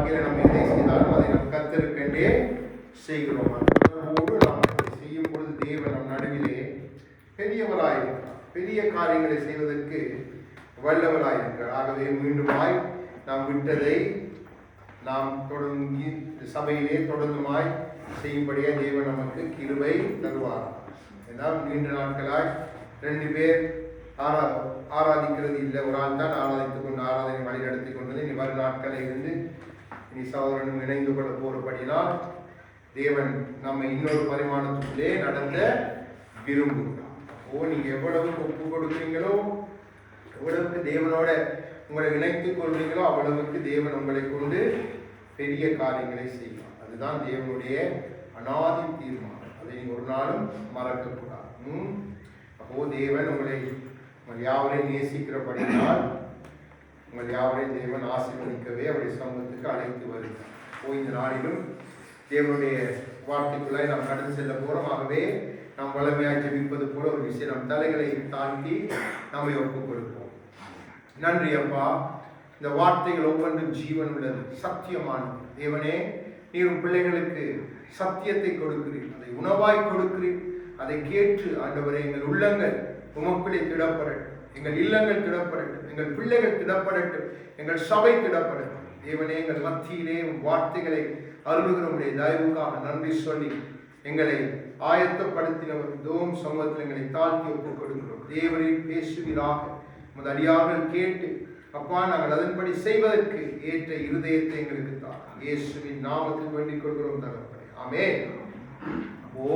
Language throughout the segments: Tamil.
வாழ்க்கையில் நம்ம எதை செய்தாலும் அதை நாம் கர்த்தருக்கென்றே செய்கிறோம். உணர்வோடு நாம் அதை செய்யும் பொழுது தேவன் நம் நடுவிலே பெரியவராயிருக்கிறார், பெரிய காரியங்களை செய்வதற்கு வல்லவராயிருக்கிறார். ஆகவே மீண்டுமாய் நாம் விட்டதை நாம் தொடங்கி சபையிலே தொடர்ந்துமாய் செய்யும்படியே தேவன் நமக்கு கிருபை தருவார். ஏன்னால் நீண்ட நாட்களாய் 2 பேர் ஆராதிக்கிறது இல்லை, ஒரு ஆள் தான் ஆராதித்துக் கொண்டு ஆராதனை வழி நடத்தி கொண்டது. இனி வரும் நாட்களில் இருந்து இனி சகோதரனும் இணைந்து கொள்ள போறபடினால் தேவன் நம்மை இன்னொரு பரிமாணத்துக்குள்ளே நடத்த விரும்புகிறார். நீங்க எவ்வளவுக்கு ஒப்பு கொடுக்குறீங்களோ, எவ்வளவுக்கு தேவனோட உங்களை இணைத்துக் கொள்றீங்களோ, அவ்வளவுக்கு தேவன் உங்களை கொண்டு பெரிய காரியங்களை செய்யலாம். அதுதான் தேவனுடைய அநாதி தீர்மானம். அதை நீங்க ஒரு நாளும் மறக்கக்கூடாது. அப்போ தேவன் உங்கள் யாவரையும் நேசிக்கிறபடினால் உங்கள் யாவரையும் தேவன் ஆசீர்வதிக்கவே அவருடைய சமூகத்துக்கு அழைத்து வருகிறார். இந்த நாளிலும் தேவனுடைய வார்த்தைக்குள்ளாய் நாம் கடந்து செல்ல போறோம். ஆகவே நாம் வளமையாக ஜெபிப்பது போல ஒரு விஷயம், நம் தலைகளை தாண்டி நம்மை ஒப்புக் கொடுப்போம். நன்றி அப்பா, இந்த வார்த்தைகள் ஒவ்வொன்றும் ஜீவன் உள்ளது, சத்தியமானது. தேவனே, நீர் பிள்ளைகளுக்கு சத்தியத்தை கொடுக்கிறீர், அதை உணவாய் கொடுக்கிறீர். அதை கேட்டு ஆண்டவரே, எங்கள் உள்ளங்கள் உமக்குள்ளே திடப்படட்டும், எங்கள் இல்லங்கள் திடப்படட்டும், எங்கள் பிள்ளைகள் திடப்படட்டும், எங்கள் சபை திடப்படட்டும். தேவனே, எங்கள் மத்தியிலே வார்த்தைகளை அருளுகிறவருடைய தயவுக்காக நன்றி சொல்லி எங்களை ஆயத்தப்படுத்தினவர் தோம் சமூகத்தில் எங்களை தாழ்த்தி ஒப்புக் கொடுக்கிறோம். தேவரில் பேசுவீராக உமது அடியார்கள் கேட்டு அப்பா நாங்கள் அதன்படி செய்வதற்கு ஏற்ற இருதயத்தை எங்களுக்கு தான் இயேசுவின் நாமத்தில் வேண்டிக் கொள்கிறோம் தகப்பனே, ஆமென். அப்போ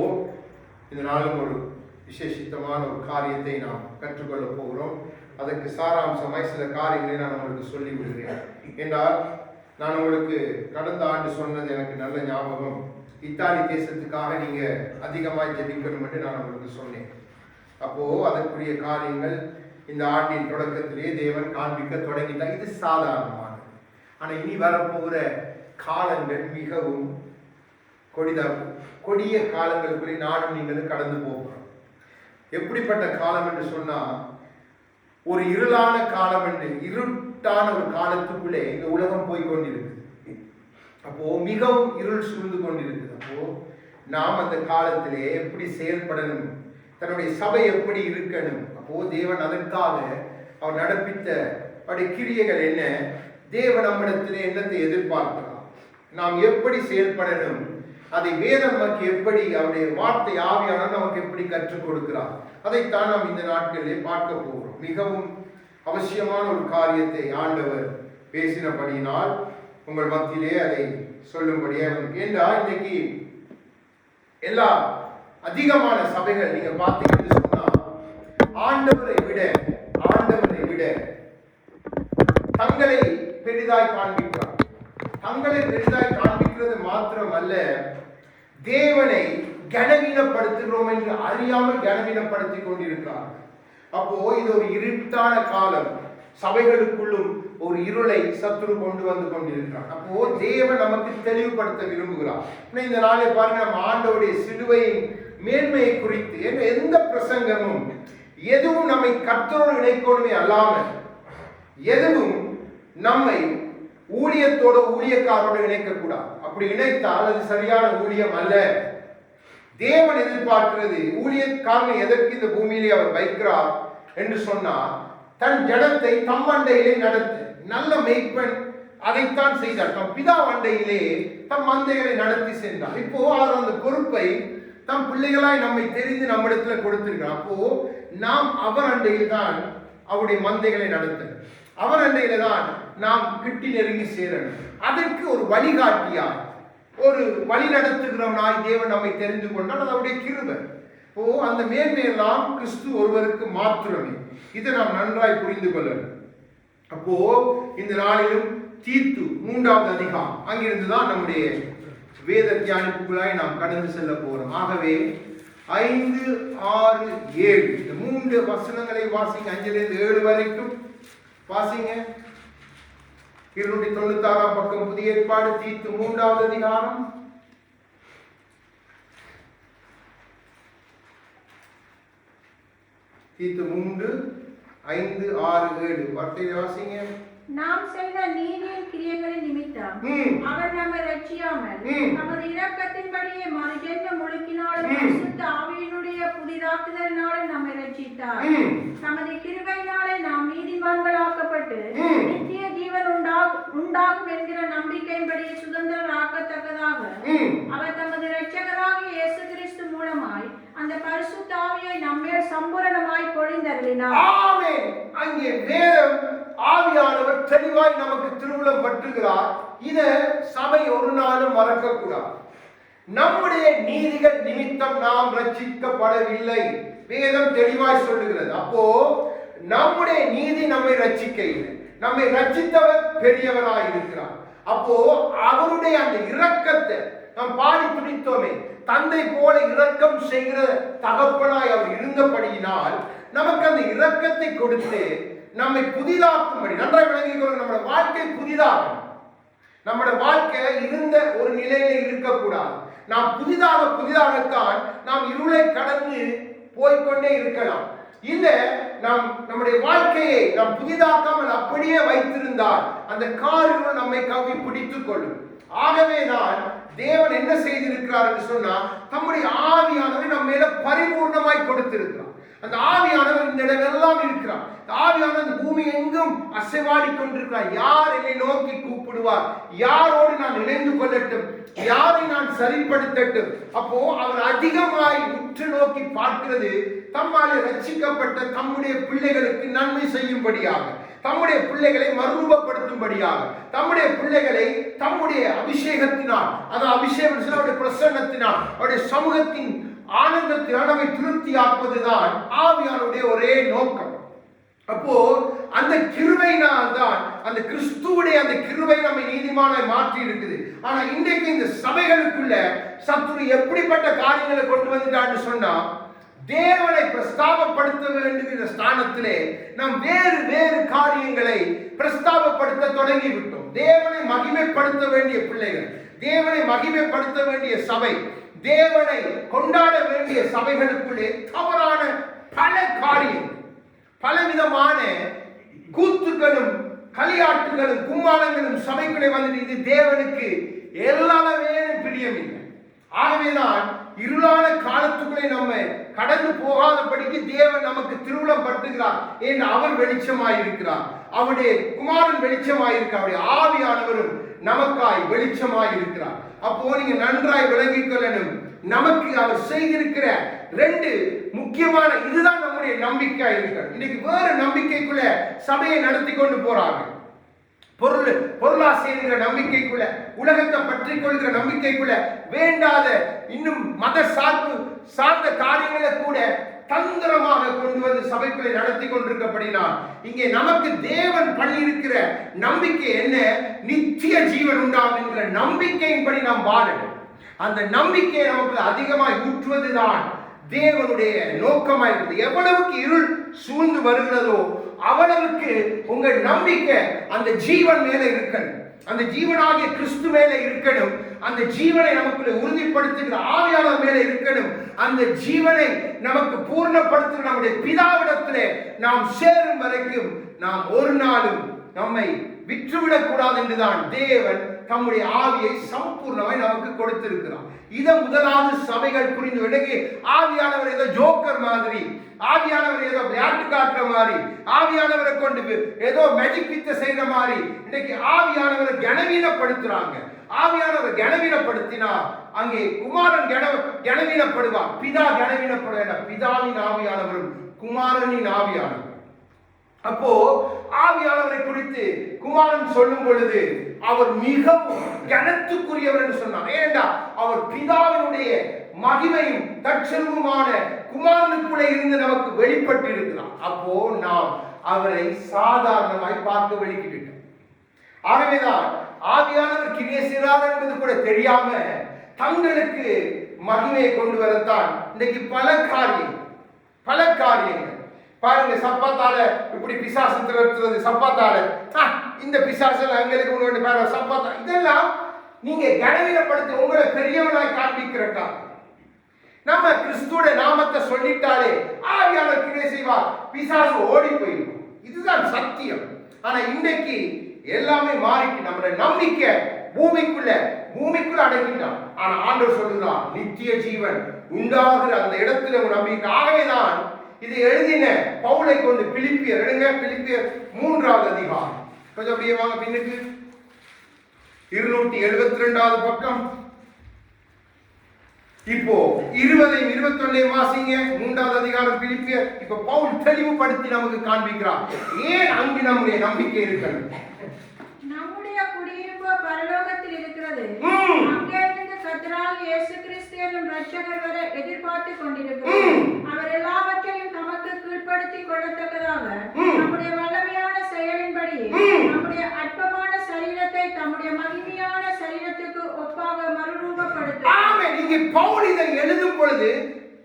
இதனாலும் ஒரு விசேஷித்தமான ஒரு காரியத்தை நாம் கற்றுக்கொள்ள போகிறோம். அதற்கு சாராம்சமாய் சில காரியங்களை நான் உங்களுக்கு சொல்லி விடுகிறேன். என்றால் நான் உங்களுக்கு கடந்த ஆண்டு சொன்னது எனக்கு நல்ல ஞாபகம். இத்தாலி தேசத்துக்காக நீங்க அதிகமாக ஜெபிக்கணும் என்று நான் உங்களுக்கு சொன்னேன். அப்போ அதற்குரிய காரியங்கள் இந்த ஆண்டின் தொடக்கத்திலே தேவன் காண்பிக்க தொடங்கிட்டார். இது சாதாரணமானது. ஆனால் இனி வரப்போகிற காலங்கள் மிகவும் கொடிய காலங்களுக்குள்ளே நானும் நீங்களும் கடந்து போகிறோம். எப்படிப்பட்ட காலம் என்று சொன்னால், ஒரு இருளான காலம் என்று, இருட்டான ஒரு காலத்துக்குள்ளே இந்த உலகம் போய்கொண்டிருக்கு. அப்போ மிகவும் இருள் சூழ்ந்து கொண்டிருக்குது. அப்போ நாம் அந்த காலத்திலே எப்படி செயல்படணும், தன்னுடைய சபை எப்படி இருக்கணும். அப்போ தேவன் அதற்காக அவர் நடப்பித்த அவருடைய கிரியைகள் என்ன, தேவன் நம்மிடத்திலே என்னத்தை எதிர்பார்க்கிறார், நாம் எப்படி செயல்படணும், அதை வேதம் நமக்கு எப்படி அவருடைய வார்த்தை ஆவியான நமக்கு எப்படி கற்றுக் கொடுக்கிறார், அதைத்தான் நாம் இந்த நாட்களிலே பார்க்க போகிறோம். மிகவும் அவசியமான ஒரு காரியத்தை ஆண்டவர் பேசினபடியினால் உங்கள் மத்தியிலே அதை சொல்லும்படியே என்றால், இன்னைக்கு எல்லா அதிகமான சபைகள் நீங்க பார்த்தீங்கன்னு சொன்னா ஆண்டவரை விட தங்களை பெரிதாய் காண்பிக்கிறார். தங்களை பெரிதாய் காண்பிக்கிறது மாத்திரம் அல்ல, தேவனை கனவீனப்படுத்துகிறோம் என்று அறியாமல் கனவீனப்படுத்திக் கொண்டிருக்கிறார். அப்போ இது ஒரு இருட்டான காலம். சபைகளுக்குள்ளும் ஒரு இருளை சத்துரு கொண்டு வந்து கொண்டிருக்கிறார். அப்போ தேவன் நமக்கு தெளிவுபடுத்த விரும்புகிறார். இந்த நாளை பாருங்க, நம்ம ஆண்டவருடைய சிலுவையின் மேன்மையை குறித்து எந்த பிரசங்கமும் எதுவும் நம்மை கர்த்தரோடு இணைக்கணுமே அல்லாமல், எதுவும் நம்மை ஊழியத்தோடு ஊழியக்காரோடு இணைக்கக்கூடாது. அப்படி இணைத்தால் அது சரியான ஊழியம் அல்ல. தேவன் எதிர்பார்க்கிறது, ஊழியக்காரனை எதற்கு இந்த பூமியிலே அவர் வைக்கிறார் என்று சொன்னார், தன் ஜனத்தை தம் அண்டையிலே நடத்த. நல்ல மெய்ப்பன் அதைத்தான் செய்தார். தம் பிதா அண்டையிலே தம் மந்தைகளை நடத்தி சென்றார். இப்போ அவர் அந்த பொறுப்பை தம் பிள்ளைகளாய் நம்மை தெரிந்து நம்மிடத்துல கொடுத்திருக்கிறார். அப்போ நாம் அவர் அண்டையில் தான் அவருடைய மந்தைகளை நடத்த, அவர் அண்டையில தான் நாம் கிட்டி நெருங்கி சேரணும். அதற்கு ஒரு வழிகாட்டியாய், ஒரு வழி நடத்துகிறவனாய் தேவன் நம்மை தெரிந்து கொண்டால் அது அவருடைய கிருபை. அந்த மேன்மையெல்லாம் கிறிஸ்து ஒருவருக்கு மாத்திரமே. இதை நாம் நன்றாய் புரிந்து கொள்ளணும். அப்போ இந்த நாளிலும் தீத்து 3வது அதிகாரம் அங்கிருந்துதான் நம்முடைய வேத தியானிப்புகளாய் நாம் கடந்து செல்ல போறோம். ஆகவே 5, 6, 7 இந்த 3 வசனங்களை வாசிங்க. 5லிருந்து 7 வரைக்கும் வாசிங்க. 296 பக்கம் புதிய ஏற்பாடு, தீத்து 3வது அதிகாரம். தீத்து 3, 5, 6, 7 வார்த்தையை வாசிங்க. நாம் செய்த நீதியின் கிரியைகளின் நிமித்தம் அவர் நம்மை ரட்சியாமல் நமது இரக்கத்தின்படியே மறுஜென்ம முழுக்கினாலும் பரிசுத்த ஆவியினுடைய புதிதாக்குதலினாலே நம்மை ரட்சித்தார். தமது கிருபையினாலே நாம் நீதிமான்களாக்கப்பட்டு நித்திய ஜீவன் உண்டாகும் என்கிற நம்பிக்கையின்படி சுதந்திரராக்கத்தக்கதாக அவர் தமது இரட்சகராகிய இயேசு கிறிஸ்து மூலமாய் அந்த பரிசுத்த ஆவியை நம்மேல் சம்பூரணமாய் பொழிந்தருளினார். ஆமென். அங்கே வேதம் ஆவியானவர் தெளிவாய் நமக்கு திருவுளம் பற்றுகிறார். இத சபை ஒரு நாளும் மறக்க கூடாது. நம்முடைய நீதிகள் நிமித்தம் நாம் ரட்சிக்கப்படவில்லை. வேதம் தெளிவாய் சொல்லுகிறது. அப்போ நம்முடைய நீதி நம்மை ரட்சிக்க இல்லை. நம்மை ரட்சித்தவர் பெரியவராய் இருக்கிறார். அப்போ அவருடைய அந்த இரக்கத்தை நாம் பாடி துடித்தோமே, தந்தை போல இரக்கம் செய்கிற தகப்பனாய் அவர் இருந்தபடியினால் நமக்கு அந்த இரக்கத்தை கொடுத்து நம்மை புதிதாக்கும்படி நன்றாய் விளங்கிக் கொள்ளும். நம்முடைய வாழ்க்கை புதிதாகும். நம்முடைய வாழ்க்கை இருந்த ஒரு நிலையில இருக்கக்கூடாது. நாம் புதிதாகத்தான் நாம் இருளை கடந்து போய்கொண்டே இருக்கலாம். இல்ல நாம் நம்முடைய வாழ்க்கையை நாம் புதிதாக்காமல் அப்படியே வைத்திருந்தால் அந்த காரியம் நம்மை கவ்வி பிடித்துக் கொள்ளும். ஆகவேதான் தேவன் என்ன செய்திருக்கிறார் என்று சொன்னா, தம்முடைய ஆவியானவரை நம்ம மேல பரிபூர்ணமாய் கொடுத்திருக்கிறார். அந்த ஆவியானவர் இந்த இடமெல்லாம் இருக்கிறார். ஆவியானவர் பூமி எங்கும் அசைவாடி கொண்டிருக்கிறார். யார் என்னை நோக்கி கூப்பிடுவார்? யாரோடு நான் இணைந்து கொள்ளட்டும்? யாரை நான் சரிப்படுத்தட்டும்? அப்போ அவர் அதிகமாய் உற்று நோக்கி பார்க்கிறது தம்மாலே ரட்சிக்கப்பட்ட தம்முடைய பிள்ளைகளுக்கு நன்மை செய்யும்படியாக, தம்முடைய பிள்ளைகளை மறுரூபப்படுத்தும்படியாக, தம்முடைய பிள்ளைகளை தம்முடைய அபிஷேகத்தினால், அதாவது அபிஷேகம் அவருடைய பிரசன்னத்தினால், அவருடைய சமூகத்தின் ஆனந்தத்தினால் நம்மை திருப்தியாக்குவதுதான் ஆவியானுடைய ஒரே நோக்கம். அப்போ அந்த கிருபையினால் தான் அந்த கிறிஸ்துவுடைய அந்த கிருபை நம்மை நீதிமானாய் மாற்றி இருக்குது. ஆனா இன்றைக்கு இந்த சபைகளுக்குள்ள சத்துரு எப்படிப்பட்ட காரியங்களை கொண்டு வந்துட்டான்னு சொன்னா, தேவனை பிரஸ்தாபப்படுத்த வேண்டிய ஸ்தானத்திலே நாம் வேறு வேறு காரியங்களை பிரஸ்தாபப்படுத்த தொடங்கி விட்டோம். தேவனை மகிமைப்படுத்த வேண்டிய பிள்ளைகள், தேவனை மகிமைப்படுத்த வேண்டிய சபை, தேவனை கொண்டாட வேண்டிய சபைகளுக்குள்ளே தவறான பல காரியங்கள், பலவிதமான கூத்துக்களும் களியாட்டுகளும் கும்மாளங்களும் சபைக்குள்ளே வந்து இது தேவனுக்கு எல்லாமே பிரியமில்லை. ஆகவேதான் இருளான காலத்துக்குள்ளே நம்ம கடந்து போகாதபடிக்கு தேவன் நமக்கு திருவுளம் பட்டுகிறார். என்று அவர் வெளிச்சமாயிருக்கிறார். அவருடைய குமாரன் வெளிச்சமாயிருக்கிறார். அவருடைய ஆவியானவரும் நமக்காய் வெளிச்சமாயிருக்கிறார். அப்போ நீங்க நன்றாய் விளங்கிக் கொள்ளணும். நமக்கு அவர் செய்திருக்கிற ரெண்டு முக்கியமான இதுதான் நம்முடைய நம்பிக்கை இருக்கிறது. இன்னைக்கு வேற நம்பிக்கைக்குள்ள சபையை நடத்தி கொண்டு போறாங்க. பொருளாசை என்கிற நம்பிக்கைக்குள்ள, உலகத்தை பற்றி கொள்கிற நம்பிக்கைக்குள்ள, வேண்டாத இன்னும் மத சார்ந்த காரியங்களை கூட தந்திரமாக கொண்டு வந்து சபைக்குள்ளே நடத்தி கொண்டிருக்கப்படினால், இங்கே நமக்கு தேவன் பண்ணியிருக்கிற நம்பிக்கை என்ன? நித்திய ஜீவன் உண்டாகும் என்கிற நம்பிக்கையின்படி நாம் வாழணும். அந்த நம்பிக்கையை நமக்கு அதிகமாய் ஊற்றுவதுதான் தேவனுடைய நோக்கமாய் இருக்குது. எவ்வளவுக்கு இருள் சூழ்ந்து வருகிறதோ அவ்வளவுக்கு உங்கள் நம்பிக்கை அந்த ஜீவன் மேல இருக்கணும். அந்த ஜீவனாகிய கிறிஸ்து மேல இருக்கணும். அந்த ஜீவனை நமக்கு உறுதிப்படுத்துகிற ஆவியானவர் மேல இருக்கணும். அந்த ஜீவனை நமக்கு பூர்ணப்படுத்துகிற நம்முடைய பிதாவிடத்திலே நாம் சேரும் வரைக்கும் நாம் ஒரு நாளும் நம்மை விற்றுவிடக் கூடாது என்றுதான் தேவன் தம்முடைய ஆவியை சம்பூர்ணமாய் நமக்கு கொடுத்திருக்கிறார். இதை முதலாவது சபைகள் புரிந்து விலகி, ஆவியானவர் ஏதோ ஜோக்கர் மாதிரி, ஆவியானவர் ஏதோ விளையாட்டு காட்டுற மாதிரி, ஆவியானவரை கொண்டு ஏதோ மேஜிக் வித்தை செய்யற மாதிரி இன்னைக்கு ஆவியானவரை கனவீனப்படுத்துறாங்க. ஆவியானவர் கனவீனப்படுத்தினா அங்கே குமாரன் கனவீனப்படுவார். பிதா கனவீனப்படுவார். பிதாவின் ஆவியானவரும் குமாரனின் ஆவியானவர். அப்போ ஆவியானவரை குறித்து குமாரன் சொல்லும் பொழுது அவர் மிகவும் கனத்துக்குரியவர் என்று சொன்னார். ஏண்டா அவர் பிதாவினுடைய மகிமையும் தற்செல்வமான குமாரனுக்குள்ளே இருந்து நமக்கு வெளிப்பட்டு இருக்கிறார். அப்போ நாம் அவரை சாதாரணமாய் பார்க்க வெளிக்கிட்டோம். ஆகவேதான் ஆவியானவர் கிரியை செய்கிறார் என்பது கூட தெரியாம தங்களுக்கு மகிமையை கொண்டு வரத்தான் இன்னைக்கு பல காரியங்கள் பாருங்க. சப்பாத்தால இப்படி பிசாசு திரட்டுறது, சப்பாத்தால இந்த பிசாசு எங்களுக்கு முன்னாடி பாருங்க சப்பாத்தா, இதெல்லாம் நீங்க கனவீனப்படுத்தி உங்களை பெரியவனாய் காண்பிக்கிறக்கா. நம்ம கிறிஸ்துவோட நாமத்தை சொல்லிட்டாலே ஆவியானவர் கிரியை செய்வார், பிசாசு ஓடி போயிடும். இதுதான் சத்தியம். ஆனா இன்றைக்கு எல்லாமே மாறிட்டு நம்முடைய நம்பிக்கை பூமிக்குள்ள அடக்கிட்டான். ஆனா ஆண்டவர் சொல்லுகிறார் நித்திய ஜீவன் உண்டாகிற அந்த இடத்துல ஒரு நம்பிக்கை. ஆகவேதான் இது எழுதின பவுலை கொண்டு பிலிப்பியர் 3வது அதிகாரம், கொஞ்சம் அப்படியே வாங்க பின்னுக்கு, 272வது பக்கம். இப்போ 20-21 வாசிங்க, 3வது அதிகாரம் பிலிப்பியர். இப்ப பவுல் தெளிவுபடுத்தி நமக்கு காண்பிக்கிறார் ஏன் அங்கு நம்முடைய நம்பிக்கை இருக்கிறது. நம்முடைய குடியிருப்பு பரலோகத்தில் இருக்கிறது. அங்கே இருந்து கர்த்தராகிய இயேசு கிறிஸ்து என்னும் இரட்சகர் வரை எதிர்பார்த்து கொண்டிருக்கிறார். அவர் எல்லாவற்றையும் தமக்கு கீழ்ப்படுத்திக் கொள்ளத்தக்கதாக நம்முடைய வல்லமையான செயலின்படி நம்முடைய அற்பமான சரீரத்தை தம்முடைய மகிமையான சரீரத்துக்கு ஒப்பாக மறுரூபப்படுத்தும். ஆமென். இங்கே பவுல் இதை எழுதும் பொழுது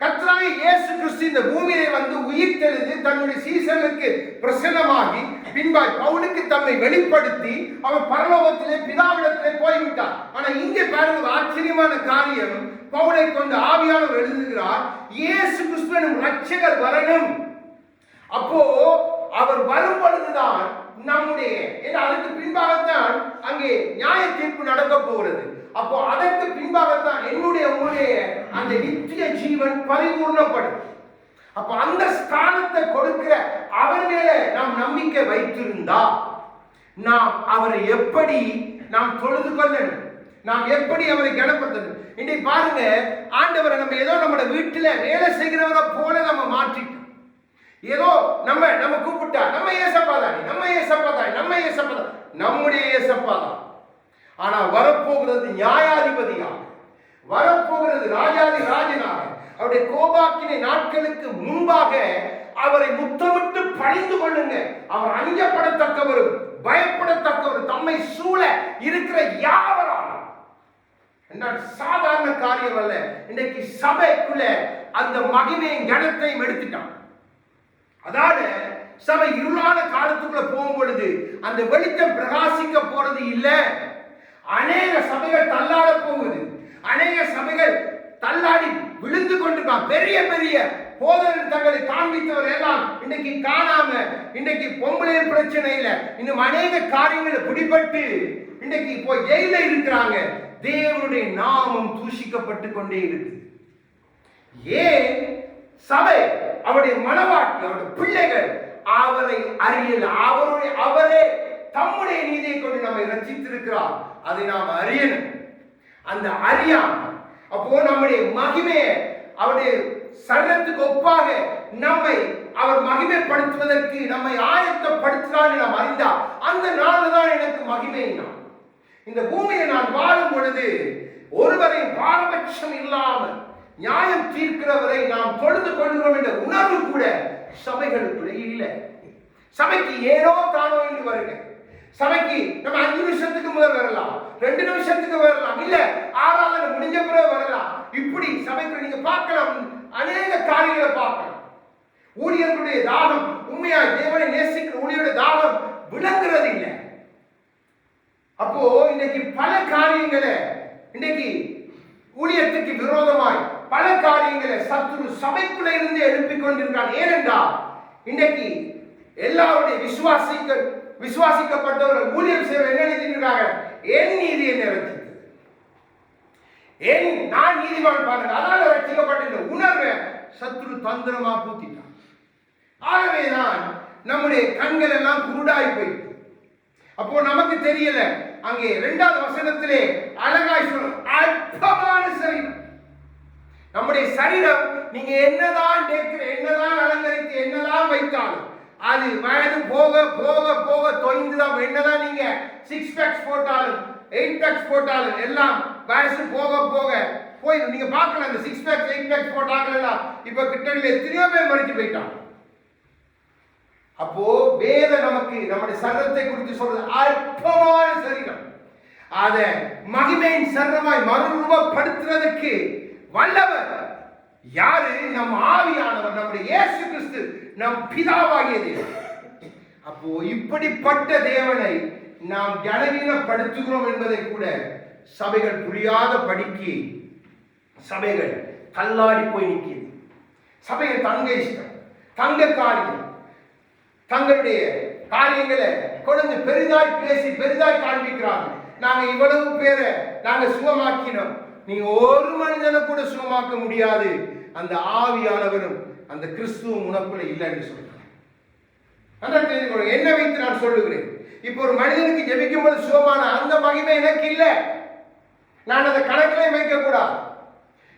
கர்த்தராகிய இயேசு கிறிஸ்து இந்த பூமியிலே வந்து உயிர்த்தெழுந்து தன்னுடைய சீசர்களுக்கு பிரசன்னமாகி பின்பாய் பவுலுக்கு தம்மை வெளிப்படுத்தி அவர் பரலோகத்திலே பிதாவிடத்திலே போய்விட்டார். ஆனா இங்கே பாருங்க ஆச்சரியமான காரியம், பவுலை கொண்டு ஆவியானவர் எழுதுகிறார் இயேசு கிறிஸ்து எனும் இரட்சகர் வரணும். அப்போ அவர் வரும் பொழுதுதான் நம்முடைய அதற்கு பின்பாகத்தான் அங்கே நியாய தீர்ப்பு நடக்க போகிறது. அப்போ அதற்கு பின்பாகத்தான் உங்களுடைய அந்த நித்திய ஜீவன் பரிபூர்ணப்படும். அப்ப அந்த ஸ்தானத்தை கொடுக்கிற அவர் மேல நாம் நம்பிக்கை வைத்திருந்தா நாம் அவரை எப்படி நாம் தொழுது கொள்ளணும், நாம் எப்படி அவரை கனப்படுத்தணும். இன்னைக்கு பாருங்க, ஆண்டவரை நம்ம ஏதோ நம்ம வீட்டுல வேலை செய்கிறவரை போல நம்ம மாற்றிட்டோம். ஏதோ நம்ம கூப்பிட்டா நம்ம ஏசப்பாதானே, நம்முடைய ஏசப்பாதான். ஆனா வரப்போகிறது நியாயாதிபதியாக, வரப்போகிறது ராஜாதி ராஜனாக, அவருடைய கோபாக்கினை நாட்களுக்கு முன்பாக அவரை முத்தமிட்டு பணிந்து கொள்ளுங்க. அவர் அஞ்சப்படத்தக்கவரும் பயப்படத்தக்கவரும் தம்மை சூழ இருக்கிற யாவராலும். சாதாரண காரியம் அல்ல. இன்னைக்கு சபைக்குள்ள அந்த மகிமையும் கனத்தையும் எடுத்துட்டான். அதாவது சபை இருளான காலத்துக்குள்ள போகும் பொழுது அந்த வெளிச்சம் பிரகாசிக்க போறது இல்ல. அநேக சபைகள் தள்ளாட போகுது. அநேக சபைகள் தள்ளாடி விழுந்து கொண்டிருக்கான். பெரிய பெரிய போதகர் தங்களை காண்பித்தவர் எல்லாம் இன்னைக்கு காணாம, இன்னைக்கு பொம்பளை பிரச்சனையில இன்னும் அநேக காரியங்களை பிடிபட்டு இன்னைக்கு போய் ஜெயில இருக்கிறாங்க. தேவனுடைய நாமம் தூஷிக்கப்பட்டு கொண்டே இருக்கு. ஏன்? சபை அவருடைய மனவாட்டி, அவருடைய பிள்ளைகள் அவரை அறியல. அவரே தம்முடைய நீதியை கொண்டு நம்மை ரட்சித்திருக்கிறார். அதை நாம் அறியணும். அந்த அறியாம அப்போ நம்முடைய மகிமையை அவருடைய சரீரத்துக்கு ஒப்பாக நம்மை அவர் மகிமைப்படுத்துவதற்கு நம்மை ஆயத்தப்படுத்துகிறான்னு நாம் அறிந்தால் அந்த நாள் தான் எனக்கு மகிமை. இந்த பூமியை நான் வாழும் பொழுது ஒருவரை பாரபட்சம் இல்லாமல் நியாயம் தீர்க்கிறவரை நாம் தொழுது கொள்கிறோம் என்ற உணர்வு கூட சபைகளுக்குள்ளே இல்லை. சபைக்கு ஏனோ தானோ என்று வருங்க. சபைக்கு நம்ம 5 நிமிஷத்துக்கு முதல் வரலாம், 2 நிமிஷத்துக்கு வரலாம், இல்ல ஆராதனை முடிஞ்ச பிறகு வரலாம். இப்படி சபைக்கு நீங்க பார்க்கலாம், அநேக காரியங்களை பார்க்கலாம். ஊழியர்களுடைய தாகம், உண்மையா தேவனை நேசிக்கிற ஊழியருடைய தாகம் விளங்குறது இல்லை. அப்போ இன்னைக்கு பல காரியங்களை இன்னைக்கு ஊழியத்துக்கு விரோதமாய் பல காரியங்களை சத்துரு சபைக்குள்ள இருந்து எழுப்பிக் கொண்டிருக்கான். ஏனென்றால் இன்றைக்கு எல்லாருடைய விசுவாசிக்கப்பட்டவர்கள் ஊழியம் செய்ய என்ன நினைக்கிறாங்க? என் நீதி என்ன ரட்சித்தது, நான் நீதிமான் பாருங்க, அதனால ரட்சிக்கப்பட்ட உணர்வை சத்துரு தந்திரமா பூத்திட்டான். ஆகவேதான் நம்முடைய கண்கள் எல்லாம் குருடாய் போயிட்டு. அப்போ நமக்கு தெரியல. அங்கே 2வது வசனத்திலே அழகாய் சொல்ற அற்பமான சரீரம். நம்முடைய சரீரம் நீங்க என்னதான் அலங்கரித்து என்னதான் வைத்தாலும் அது வயது போக போக போக தொய்ந்துதான். என்னதான் நீங்க 6 பேக்ஸ் போட்டாலும் 8 பேக்ஸ் போட்டாலும் எல்லாம் வயசு போக போக போயிடும். நீங்க பார்க்கலாம், அந்த 6 பேக்ஸ் 8 பேக்ஸ் போட்டாங்க இப்ப கிட்டத்தட்ட எத்தனையோ பேர் மறிச்சு போயிட்டாங்க. அப்போ வேத நமக்கு நம்முடைய சரீரத்தை குறித்து சொல்றது அற்பமான சரீரம். அத மகிமையின் சரீரமாய் மறுரூபப்படுத்துறதுக்கு வல்லவர் யாரு? நம் ஆவியானவர், நம்முடைய இயேசு கிறிஸ்து, நம் பிதாவாகிய தேவன். அப்போ இப்படிப்பட்ட தேவனை நாம் கனவீனப்படுத்துகிறோம் என்பதை கூட சபைகள் புரியாத படிக்கு சபைகள் தள்ளாடி போய் நிற்கிறது. சபைகள் தங்க இஷ்டம், தங்க காரியம், தங்களுடைய காரியங்களை கொண்டு பெரிதாய் பேசி பெரிதாய் காண்பிக்கிறாங்க. நாங்க இவ்வளவு பேரை நாங்க சுகமாக்கினோம். நீங்க ஒரு மனிதனை கூட சுகமாக்க முடியாது. அந்த ஆவியானவரும் அந்த கிறிஸ்துவும் உனக்குள்ள இல்லைன்னு சொல்றாங்க. என்ன வைத்து நான் சொல்லுகிறேன், இப்ப ஒரு மனிதனுக்கு ஜெபிக்கும் போது சுகமான அந்த மகிமை எனக்கு இல்லை. நான் அதை கணக்கிலே வைக்க கூடாது.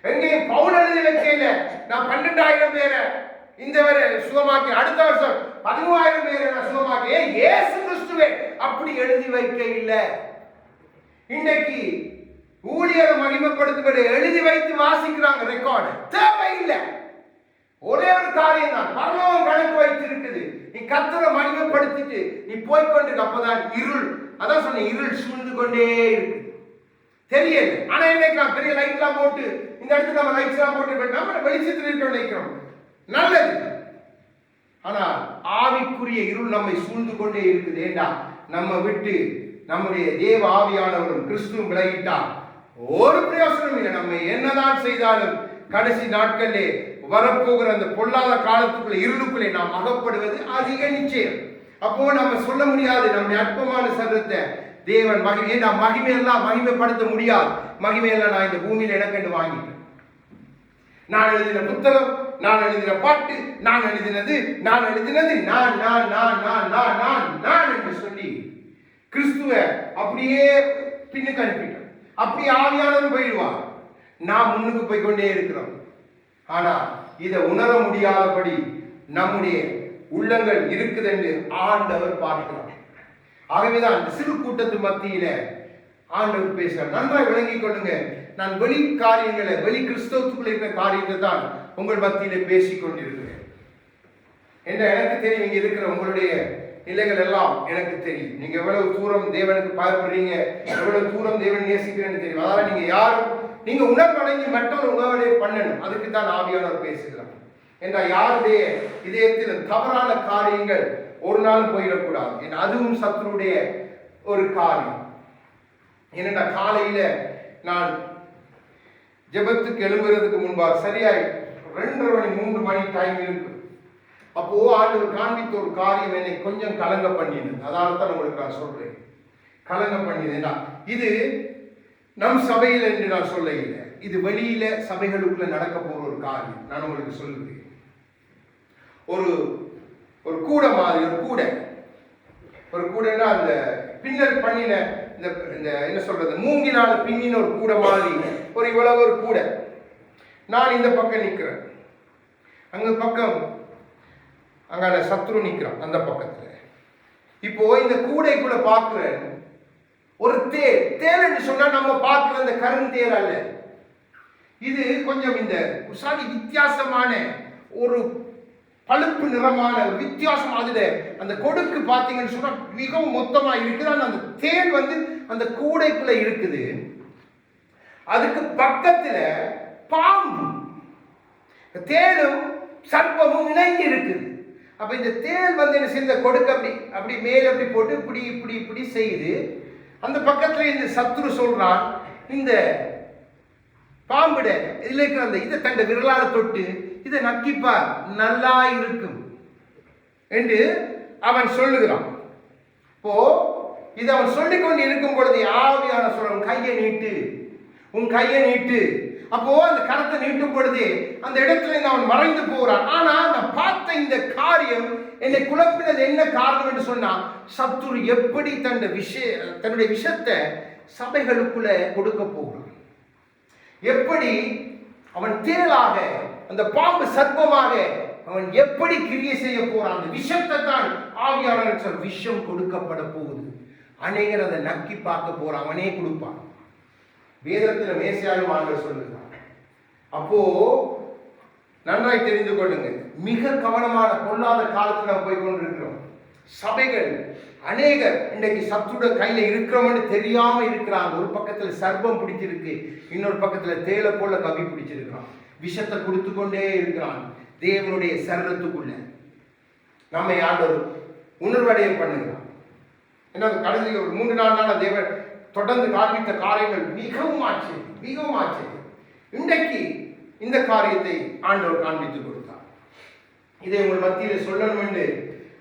எங்கேயும் பவுல் எழுதி வைக்கல. நான் 12,000 பேரை இந்த வரை சுகமாக்கி, அடுத்த வருஷம் 13,000 பேரை நான் சுகமாக்கி, இயேசு கிறிஸ்துவே அப்படி எழுதி வைக்க இல்லை. இன்னைக்கு ஊழியரை மகிமைப்படுத்தும்படி எழுதி வைத்து வாசிக்கிறாங்க. ரெக்கார்டு தேவையில்லை. ஒரே ஒரு காரியம் தான், பரலோகம் கணக்கு வைத்திருக்குது. நீ கர்த்தரை மகிமைப்படுத்திட்டு நீ போய்கொண்டு, அப்பதான் இருள், அதான் சொன்ன, இருள் சூழ்ந்து கொண்டே இருக்கு, தெரியல. ஆனா இன்னைக்கு நான் பெரிய லைட் எல்லாம் போட்டு, இந்த இடத்துல நம்ம லைட்ஸ் எல்லாம் போட்டு நம்ம வெளிச்சத்தில் இருக்க நினைக்கிறோம், நல்லது. ஆனா ஆவிக்குரிய இருள் நம்மை சூழ்ந்து கொண்டே இருக்குது. ஏண்டா நம்ம விட்டு நம்முடைய தேவ ஆவியானவரும் கிறிஸ்துவும் விலகிட்டால் ஒரு பிரயோசனம் இல்லை. நம்ம என்னதான் செய்தாலும் கடைசி நாட்களிலே வரப்போகிற அந்த பொல்லாத காலத்துக்குள்ள இருளுக்குள்ளே நாம் அகப்படுவது அதிக நிச்சயம். அப்போ நம்ம சொல்ல முடியாது நம்முடைய அற்பமான சரீரத்தை தேவன் மகிமையெல்லாம் மகிமைப்படுத்த முடியாது. மகிமையெல்லாம் நான் இந்த பூமியில எனக்கென்று வாங்கிட்டேன். நான் எழுதின புத்தகம், நான் எழுதின பாட்டு, நான் எழுதினது நான் நான் நான் நான் நான் நான் நான் நான் என்று சொல்லி கிறிஸ்துவ அப்படியே பின்னுக்கு அனுப்பிட்டோம். அப்படி ஆவியானவன் போயிடுவார். நாம் முன்னுக்கு போய்கொண்டே இருக்கிறோம். ஆனா இதை உணர முடியாதபடி நம்முடைய உள்ளங்கள் இருக்குது என்று ஆண்டவர் பார்க்கிறார். ஆகவேதான் அந்த சிறு கூட்டத்து மத்தியில ஆண்டவர் பேசுறார். நன்றாய் விளங்கிக் கொள்ளுங்க. நான் வெளி காரியங்களை, வெளி கிறிஸ்தவத்துக்குள்ள இருக்கிற காரியத்தை தான் உங்கள் மத்தியில பேசிக் கொண்டிருக்கிறேன். என்ற எனக்கு தெரியும், இங்க இருக்கிற உங்களுடைய நிலைகள் எல்லாம் எனக்கு தெரியும். நீங்க எவ்வளவு தூரம் தேவனுக்கு பயப்படுறீங்க, எவ்வளவு தூரம் தேவன் நேசிக்கிறேன்னு தெரியும். அதனால நீங்க யாரும் நீங்க உணர்வடைஞ்சு மற்றொரு உணர்வடைய பண்ணணும். அதுக்கு தான் ஆவியானவர் பேசுகிறார். என்றால் யாருடைய இதயத்தில் தவறான காரியங்கள் ஒரு நாள் போயிடக்கூடாது. அதுவும் சத்துருடைய ஒரு காரியம். ஏனென்றா காலையில நான் ஜெபத்துக்கு எழும்புறதுக்கு முன்பாக சரியாய் 2:30 மணி 3 மணி டைம் இருக்கு. அப்போ ஆண்டவர் காண்பித்த ஒரு காரியம் என்னை கொஞ்சம் கலங்க பண்ணினது. அதனால தான் உங்களுக்கு நான் சொல்றேன், கலங்க பண்ணினதுன்னா இது நம் சபையில் என்று நான் சொல்ல இல்லை, இது வெளியில சபைகளுக்குள்ள நடக்க போற ஒரு காரியம். நான் உங்களுக்கு சொல்லுகிறேன். ஒரு கூடை மாதிரி, ஒரு கூடைன்னா அந்த பின்னல் பண்ணின இந்த என்ன சொல்றது, மூங்கினால பின்னின ஒரு கூடை மாதிரி ஒரு இவ்வளவு ஒரு கூடை. நான் இந்த பக்கம் நிற்கிறேன், அங்க பக்கம் அங்க சத்ரு நிற்கிறான் அந்த பக்கத்துல. இப்போ இந்த கூடைக்குள்ள பார்க்கிறேன் ஒரு தேல் என்று சொன்னா நம்ம பார்க்கிற அந்த கருந்தேல் அல்ல. இது கொஞ்சம் இந்த உசாதி வித்தியாசமான ஒரு பழுப்பு நிறமான வித்தியாசம். அதுல அந்த கொடுக்கு பார்த்தீங்கன்னு சொன்னா மிகவும் மொத்தமா இருக்குது. அந்த தேல் அந்த கூடைக்குள்ள இருக்குது. அதுக்கு பக்கத்துல பாம்பு, தேலும் சர்ப்பமும் இணைஞ்சு இருக்குது. அப்ப இந்த தேல் என்ன செய்த கொடுக்க அப்படி மேல அப்படி போட்டு இப்படி இப்படி இப்படி செய்யுது. அந்த பக்கத்துல இந்த சத்ரு சொல்றான், இந்த பாம்பிட இதுல இருக்கிற அந்த இதை தண்ட விரலால தொட்டு இதை நக்கிப்பார், நல்லா இருக்கும் என்று அவன் சொல்லுகிறான். இப்போ இது அவன் சொல்லிக் கொண்டு இருக்கும் பொழுது ஆவியான சொல்றான், கையை நீட்டு, உன் கையை நீட்டு. அப்போ அந்த கரத்தை நீட்டும் பொழுது அந்த இடத்துல இருந்து அவன் மறைந்து போகிறான். ஆனா நான் பார்த்த இந்த காரியம் என்னை குழப்பினது. என்ன காரணம் என்று சொன்னா, சத்துரு எப்படி தன்னுடைய விஷத்தை சபைகளுக்குள்ள கொடுக்க போகிறான், எப்படி அவன் தேளாக, அந்த பாம்பு சர்ப்பமாக அவன் எப்படி கிரியை செய்ய போறான். அந்த விஷத்தை தான் ஆவியானவர் சொல், விஷம் கொடுக்கப்பட போகுது. அநேகர் அதை நக்கி பார்க்க போறான், அவனே கொடுப்பான். வேதத்துல மேசியாலும் ஆண்டவர் சொல்லுகிறான். அப்போ நன்றாய் தெரிந்து கொள்ளுங்க, மிக கவனமான பொல்லாத காலத்துல நாம் போய் கொண்டிருக்கிறோம். சபைகள் அநேகர் இன்றைக்கு சத்துருட கையில இருக்கிறோம்னு தெரியாம இருக்கிறாங்க. ஒரு பக்கத்துல சர்ப்பம் பிடிச்சிருக்கு, இன்னொரு பக்கத்துல தேலை போல கவி பிடிச்சிருக்கிறான். விஷத்தை கொடுத்து கொண்டே இருக்கிறான் தேவனுடைய சரீரத்துக்குள்ள. நம்ம ஆண்டவர் உணர்வடைய பண்ணுகிறான். என்ன கடைசி ஒரு 3-4 நாள் தேவன் தொடர்ந்து காண்பித்த காரியங்கள் மிகவும் ஆச்சரியம். இன்றைக்கு இந்த காரியத்தை ஆண்டவர் காண்பித்துக் கொடுத்தார். இதை உங்கள் மத்தியில் சொல்லணும் என்று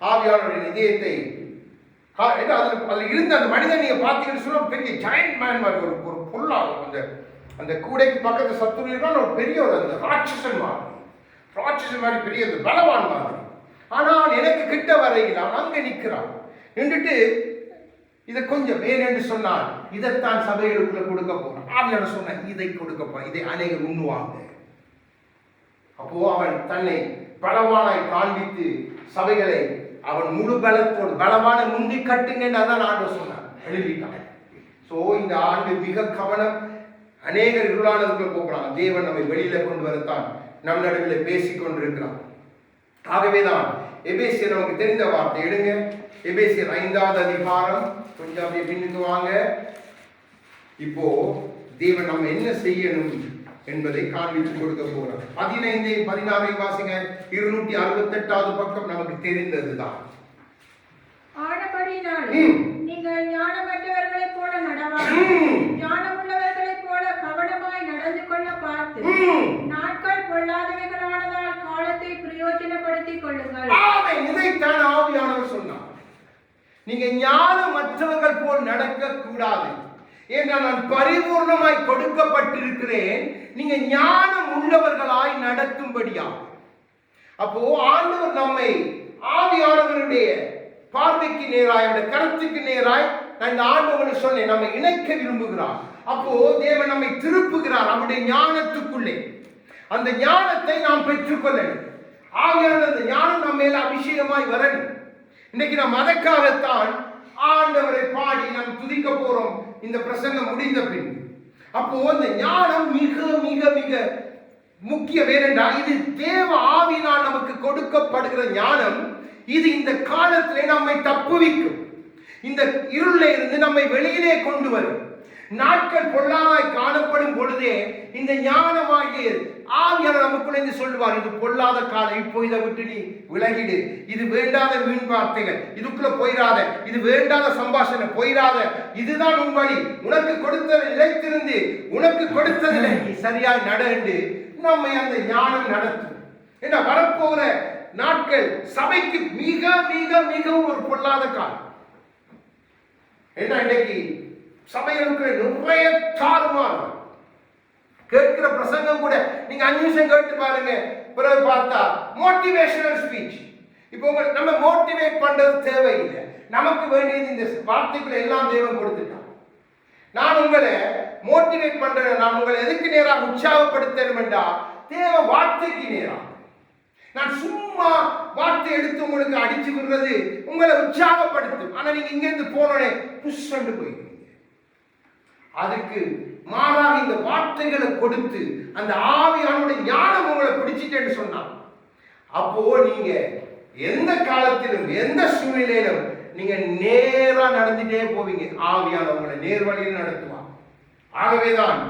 ஆவியானவரின் இதயத்தை அதில் இருந்த அந்த மனிதன் நீங்க பார்த்தீங்கன்னு சொன்னா பெரிய ஜாயிண்ட் மேன் மாதிரி ஒரு பொல்லா அந்த கூடைக்கு பக்கத்து சத்துரு இருக்கான ஒரு பெரிய ஒரு அந்த ராட்சசன் மாதிரி பெரிய பலவான் மாதிரி. ஆனால் எனக்கு கிட்ட வரையில் அவன் அங்கே நிற்கிறான். நின்றுட்டு இதை கொஞ்சம் வேணும்னு சொன்னால் இதைத்தான் சபைகளுக்குள்ள கொடுக்க போறான். ஆவியான சொன்ன இதை கொடுக்க போறான், இதை அநேகர் உண்ணுவாங்க. அப்போ அவன் தன்னை பலவானாய் காண்பித்து சபைகளை அவன் முழு பலத்தோடு பலவான முந்தி கட்டுங்கன்னு அதான் ஆண்டு சொன்னான், எழுதிட்டான். ஸோ இந்த ஆண்டு மிக கவனம். அநேகர் இருளானதுக்குள்ள போகிறான். தேவன் நம்மை வெளியில கொண்டு வரத்தான் நம் நடுவில் பேசிக் கொண்டிருக்கிறான். ஆகவேதான் எபேசியர் நமக்கு தெரிந்த வார்த்தை எடுங்க. எபேசியர் 5வது அதிகாரம், கொஞ்சம் அப்படியே பின்னுக்கு வாங்க. இப்போ தேவன் நம்ம என்ன செய்யணும் என்பதை காண்பித்து கொடுக்க போறார். 15 16 வாசிங்க. 268வது பக்கம் நமக்கு தெரிந்ததுதான். ஆனபடியினாலே நீங்கள் ஞானமற்றவர்களைப் போல நடவாமல் ஞானமுள்ளவர்களைப் போல கவனமாய் நடந்து கொள்ள பார்த்து நாட்கள் பொல்லாதவைகளானதால் காலத்தை பிரயோஜனப்படுத்திக் கொள்ளுங்கள். ஆமென். இதைத்தான் ஆவியானவர் சொன்னார். நீங்க ஞானமற்றவர்கள் போல் நடக்க கூடாது. ஏனென்றால் நான் பரிபூர்ணமாய் கொடுக்கப்பட்டிருக்கிறேன், நீங்க ஞானம் உள்ளவர்களாய் நடக்கும்படியா. அப்போ ஆண்டவர் நம்மை ஆவியானவருடைய பார்வைக்கு நேராய், அவருடைய கருத்துக்கு நேராய் நான் இந்த ஆண்டவரை சொன்னேன், நம்மை இணைக்க விரும்புகிறார். அப்போ தேவன் நம்மை திருப்புகிறார் அவருடைய ஞானத்துக்குள்ளே. அந்த ஞானத்தை நாம் பெற்றுக்கொள்ளணும். ஆவியான அந்த ஞானம் நம்ம மேல அபிஷேகமாய் வரணும். இன்னைக்கு நாம் அதற்காகத்தான் ஆண்டவரை பாடி நாம் துதிக்க போறோம் இந்த பிரசங்கம் முடிந்த பின். அப்போ அந்த ஞானம் மிக மிக மிக முக்கியம். ஏனென்றால் இது தேவ ஆவியினால் நமக்கு கொடுக்கப்படுகிற ஞானம். இது இந்த காலத்திலே நம்மை தப்புவிக்கும், இந்த இருளிலே இருந்து நம்மை வெளியிலே கொண்டு வரும். நாட்கள் பொல்லாதாய் காணப்படும் பொழுதே இந்த ஞானமாகிய ஆவியானவர் நமக்குள்ளே சொல்லுவார், இது பொல்லாத காலம், இப்போ இதை விட்டு நீ விலகிடு, இது வேண்டாத வீண் வார்த்தைகள் இதுக்குள்ள போயிடாத, இது வேண்டாத சம்பாஷணை போயிடாத, இதுதான் உன் வழி, உனக்கு கொடுத்ததை நிலைத்திருந்து உனக்கு கொடுத்ததில்லை நீ சரியாய் நடந்து நம்மை அந்த ஞானம் நடத்தும். என்ன வரப்போகிற நாட்கள் சபைக்கு மிக மிக மிகவும் ஒரு பொல்லாத காலம். என்ன இன்னைக்கு சபைகளுக்கு நிறைய தாறுமாறு கேட்கிற பிரசங்கம் கூட நீங்க 5 நிமிஷம் கேட்டு பாருங்க, பிறகு பார்த்தா மோட்டிவேஷனல் ஸ்பீச். இப்போ நம்ம மோட்டிவேட் பண்றது தேவையில்லை, நமக்கு வேண்டியது இந்த வார்த்தைகளை எல்லாம் தேவன் கொடுத்துட்டான். நான் உங்களை மோட்டிவேட் பண்றேன், நான் உங்களை எதுக்கு நேராக உற்சாகப்படுத்தணும் என்றா தேவ வார்த்தைக்கு நேராக. நான் சும்மா வார்த்தை எடுத்து உங்களுக்கு அடிச்சு விடுறது உங்களை உற்சாகப்படுத்தும், ஆனா நீங்க இங்க இருந்து போனோடனே புஷ் பண்ணி போயிடுவீங்க. அதுக்கு மாறாக இந்த வார்த்தைகளை கொடுத்து அந்த ஆவியானுடைய ஞானம் உங்களை பிடிச்சிட்டேன்னு சொன்னா, அப்போ நீங்க எந்த காலத்திலும் எந்த சூழ்நிலையிலும் நீங்க நேரா நடந்துட்டே போவீங்க. ஆவியானவங்களை நேர்வழியில் நடத்துவான். ஆகவேதான்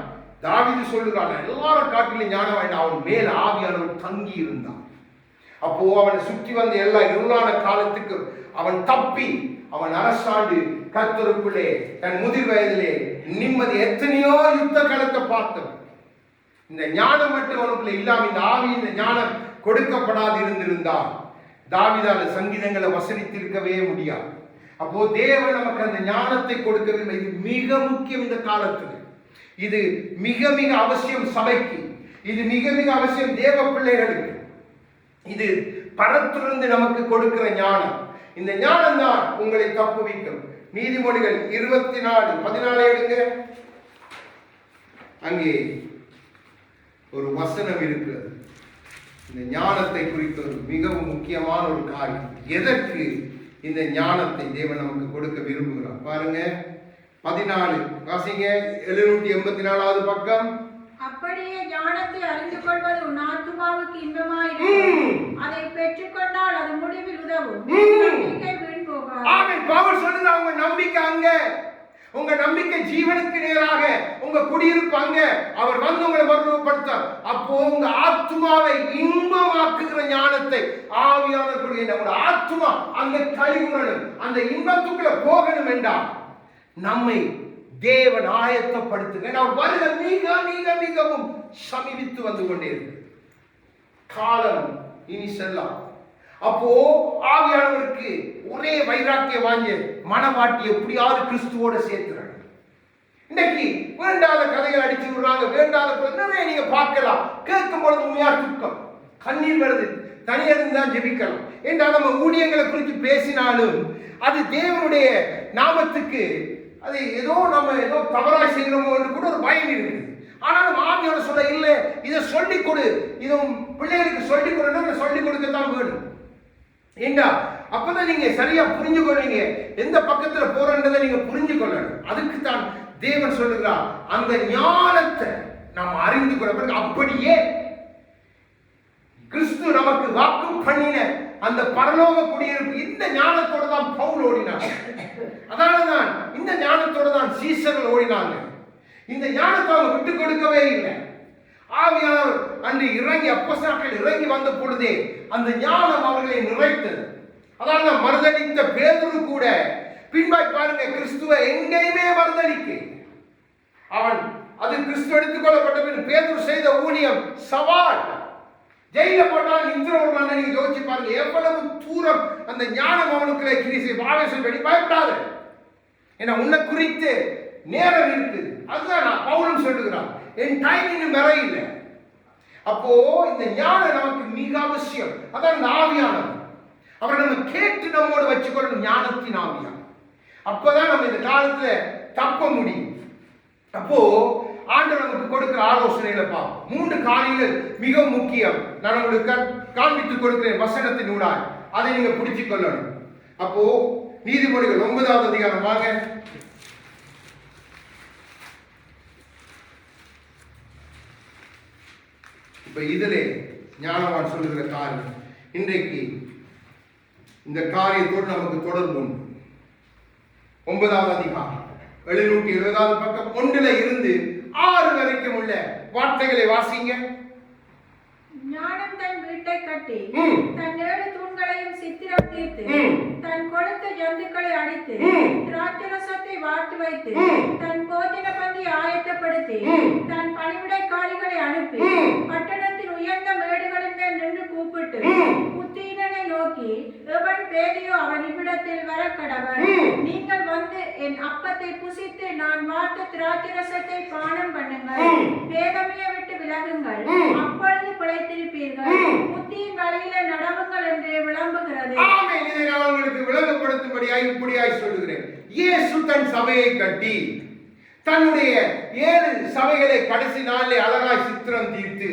தாவீது சொல்லுறான், எல்லாரும் காட்டிலும் ஞானம் வேண்டாம், அவன் மேல ஆவியானவர் தங்கி இருந்தான். அப்போ அவனை சுற்றி வந்த எல்லா இருளான காலத்துக்கு அவன் தப்பி அவன் அரசாண்டு கர்த்தருக்குள்ளே தன் முதிர் வயதிலே நிம்மதி. எத்தனையோ யுத்த காலத்தை பார்த்தவன். இந்த ஞானம் மட்டும் அவனுக்குள்ள இல்லாம, இந்த ஆவி இந்த ஞானம் கொடுக்கப்படாது இருந்திருந்தால் தாவீதால சங்கீதங்களை வசனித்திருக்கவே முடியாது. அப்போ தேவன் நமக்கு அந்த ஞானத்தை கொடுக்கவில்லை. இது மிக முக்கியம் இந்த காலத்தில். இது மிக மிக அவசியம் சபைக்கு, இது மிக மிக அவசியம் தேவ பிள்ளைகளுக்கு. இது பரத்திலிருந்து நமக்கு கொடுக்கிற ஞானம். இந்த ஞானம் தான் உங்களை தப்புவிக்கும். நீதிமொழிகள் 24:14 எடுங்க. அங்கே ஒரு வசனம் இருக்கிறது. இந்த ஞானத்தை குறித்த மிகவும் முக்கியமான ஒரு காரியம். எதற்கு இந்த ஞானத்தை தேவன் நமக்கு கொடுக்க விரும்புகிறார் பாருங்க. 14 வாசிங்க. 784வது பக்கம். அப்படியே ஞானத்தை அறிந்து கொள்வது உன் ஆத்துமாவுக்கு இன்பமாயிருக்கும், அதை பெற்றுக்கொண்டால் அது முடிவில் உதவும், நம்பிக்கை வீண் போகாது. ஆமென். பவுல் சொல்லுங்க, உங்க நம்பிக்கை அங்க, உங்க நம்பிக்கை ஜீவனுக்கு நேராக, உங்க குடியிருப்பு அங்க. அவர் வந்து உங்களை மறுரூபப்படுத்தார். அப்போ உங்க ஆத்துமாவை இன்பமாக்குகிற ஞானத்தை ஆவியானவர் கொடுக்கின்ற உங்க ஆத்துமா அங்க கழிவுறணும், அந்த இன்பத்துக்குள்ள போகணும் என்றால் நம்மை தேவன் ஆயத்தப்படுத்துங்க. வருக மிக மிக மிகவும் சமீபித்து வந்து கொண்டே இருக்கு. காலம் இனி செல்லாம். அப்போ ஆவியானவருக்கு ஒரே வைராக்கிய வாங்கிய மனவாட்டி எப்படியாவது கிறிஸ்துவோட சேர்த்துறாங்க. இன்னைக்கு வேண்டாத கதைகள் அடிச்சு விடுறாங்க, வேண்டாத நிறைய நீங்க பார்க்கலாம். கேட்கும் பொழுது உண்மையா துக்கம், கண்ணீர் வருது. தனியாக இருந்தால் ஜெபிக்கலாம். என்றால் நம்ம ஊழியங்களை குறித்து பேசினாலும் அது தேவனுடைய நாமத்துக்கு அது ஏதோ நம்ம ஏதோ தவறாய் செய்கிறோமோ என்று கூட ஒரு பயம் இருக்குது. ஆனாலும் ஆவியானவர் சொல்ல இல்லை, இதை சொல்லிக் கொடு, இதை பிள்ளைகளுக்கு சொல்லிக் கொடுன்னு சொல்லிக் கொடுக்கத்தான் வேணும். ஏண்டா அப்பதான் நீங்க சரியா புரிஞ்சு கொள்வீங்க, எந்த பக்கத்துல போறன்றதை நீங்க புரிஞ்சு கொள்ளணும். அதுக்கு தான் தேவன் சொல்லுகிறார், அந்த ஞானத்தை நாம் அறிந்து கொள்ள. அப்படியே கிறிஸ்து நமக்கு வாக்கு பண்ணின அந்த பரலோக குடியிருப்பு இந்த ஞானத்தோடு தான் பவுல் ஓடினார். அதனாலதான் இந்த ஞானத்தோடு தான் சீசர்கள் ஓடினாங்க. இந்த ஞானத்தை அவங்க விட்டுக் கொடுக்கவே இல்லை. ஆவியானவர் அன்று இறங்கி அப்போஸ்தலர்கள் இறங்கி வந்த பொழுதே அந்த ஞானம் அவர்களை நிறைத்தது. அதாவது மறுதளித்த பேதுரு கூட பின்பாய் பாருங்க, கிறிஸ்துவ எங்கேயுமே மறுதளிக்க அவன் அது கிறிஸ்து எடுத்துக் கொள்ளப்பட்ட பின் பேதுரு செய்த ஊழியம் சவால். ஜெயில போட்டால் நின்று நீங்க யோசிச்சு பாருங்க, எவ்வளவு தூரம் அந்த ஞானம் அவனுக்கு கிரிசை ஆவேசம் படி பயப்படாது. ஏன்னா உன்னை குறித்து நேரம் இருக்குது. அதுதான் நான் பவுலும் சொல்லுகிறான், என் டைம் இன்னும் வர இல்லை. அப்போ இந்த ஞானம் நமக்கு மிக அவசியம். அதான் இந்த ஆவியானவர் அவரை நம்ம கேட்டு நம்மோடு வச்சுக்கொள்ளும் ஞானத்தின் ஆவியா. அப்பதான் நம்ம இந்த காலத்துல தப்ப முடியும். அப்போ ஆண்டவர் நமக்கு கொடுக்கிற ஆலோசனைகளை பார்ப்போம். 3 காரியங்கள் மிக முக்கியம். நான் உங்களுக்கு காண்பித்துக் கொடுக்கிறேன் வசனத்தின் ஊடாக, அதை நீங்க பிடிச்சுக் கொள்ளணும். அப்போ நீதிமொழிகள் 9வது அதிகாரம் வாங்க. இப்ப இதிலே ஞானவான் சொல்லுகிற காரியம், இன்றைக்கு இந்த காரியத்தோடு நமக்கு தொடர்பு உண்டு. 9வது அதிகாரம் 770வது பக்கம் 1 இருந்து 6 வரைக்கும் உள்ள வார்த்தைகளை வாசிங்க. ஞானம் தன் வீட்டை கட்டி தன் 7 தூண்களையும் சித்திரம் தீர்த்து தன் கொடுத்த ஜந்துக்களை அடித்து திராட்சரசத்தை வார்த்து வைத்து தன் போஜன பந்தி ஆயத்தப்படுத்தி தன் பணிவிடை காலிகளை அனுப்பி பட்டணத்தின் உயர்ந்த மேடுகளின் மேல் நின்று கூப்பிட்டு புத்தீனனை நோக்கி, எவன் பேதையோ அவன் இவ்விடத்தில் வர கடவன். நீங்கள் வந்து என் அப்பத்தை புசித்து நான் வார்த்த திராட்சரசத்தை பானம் பண்ணுங்கள். வேதமையை விட்டு விலகுங்கள், அப்பொழுது பிழைத்திருப்பீர்கள். புத்தியின் வழியில நடவுங்கள் என்று விளம்புகிறது. ஆமென். இதை நான் உங்களுக்கு விளங்கப்படுத்தும்படியாய் இப்படியாய் சொல்லுகிறேன். இயேசு தன் சபையை கட்டி தன்னுடைய 7 சபைகளை கடைசி நாளிலே அழகாய் சித்திரம் தீர்த்து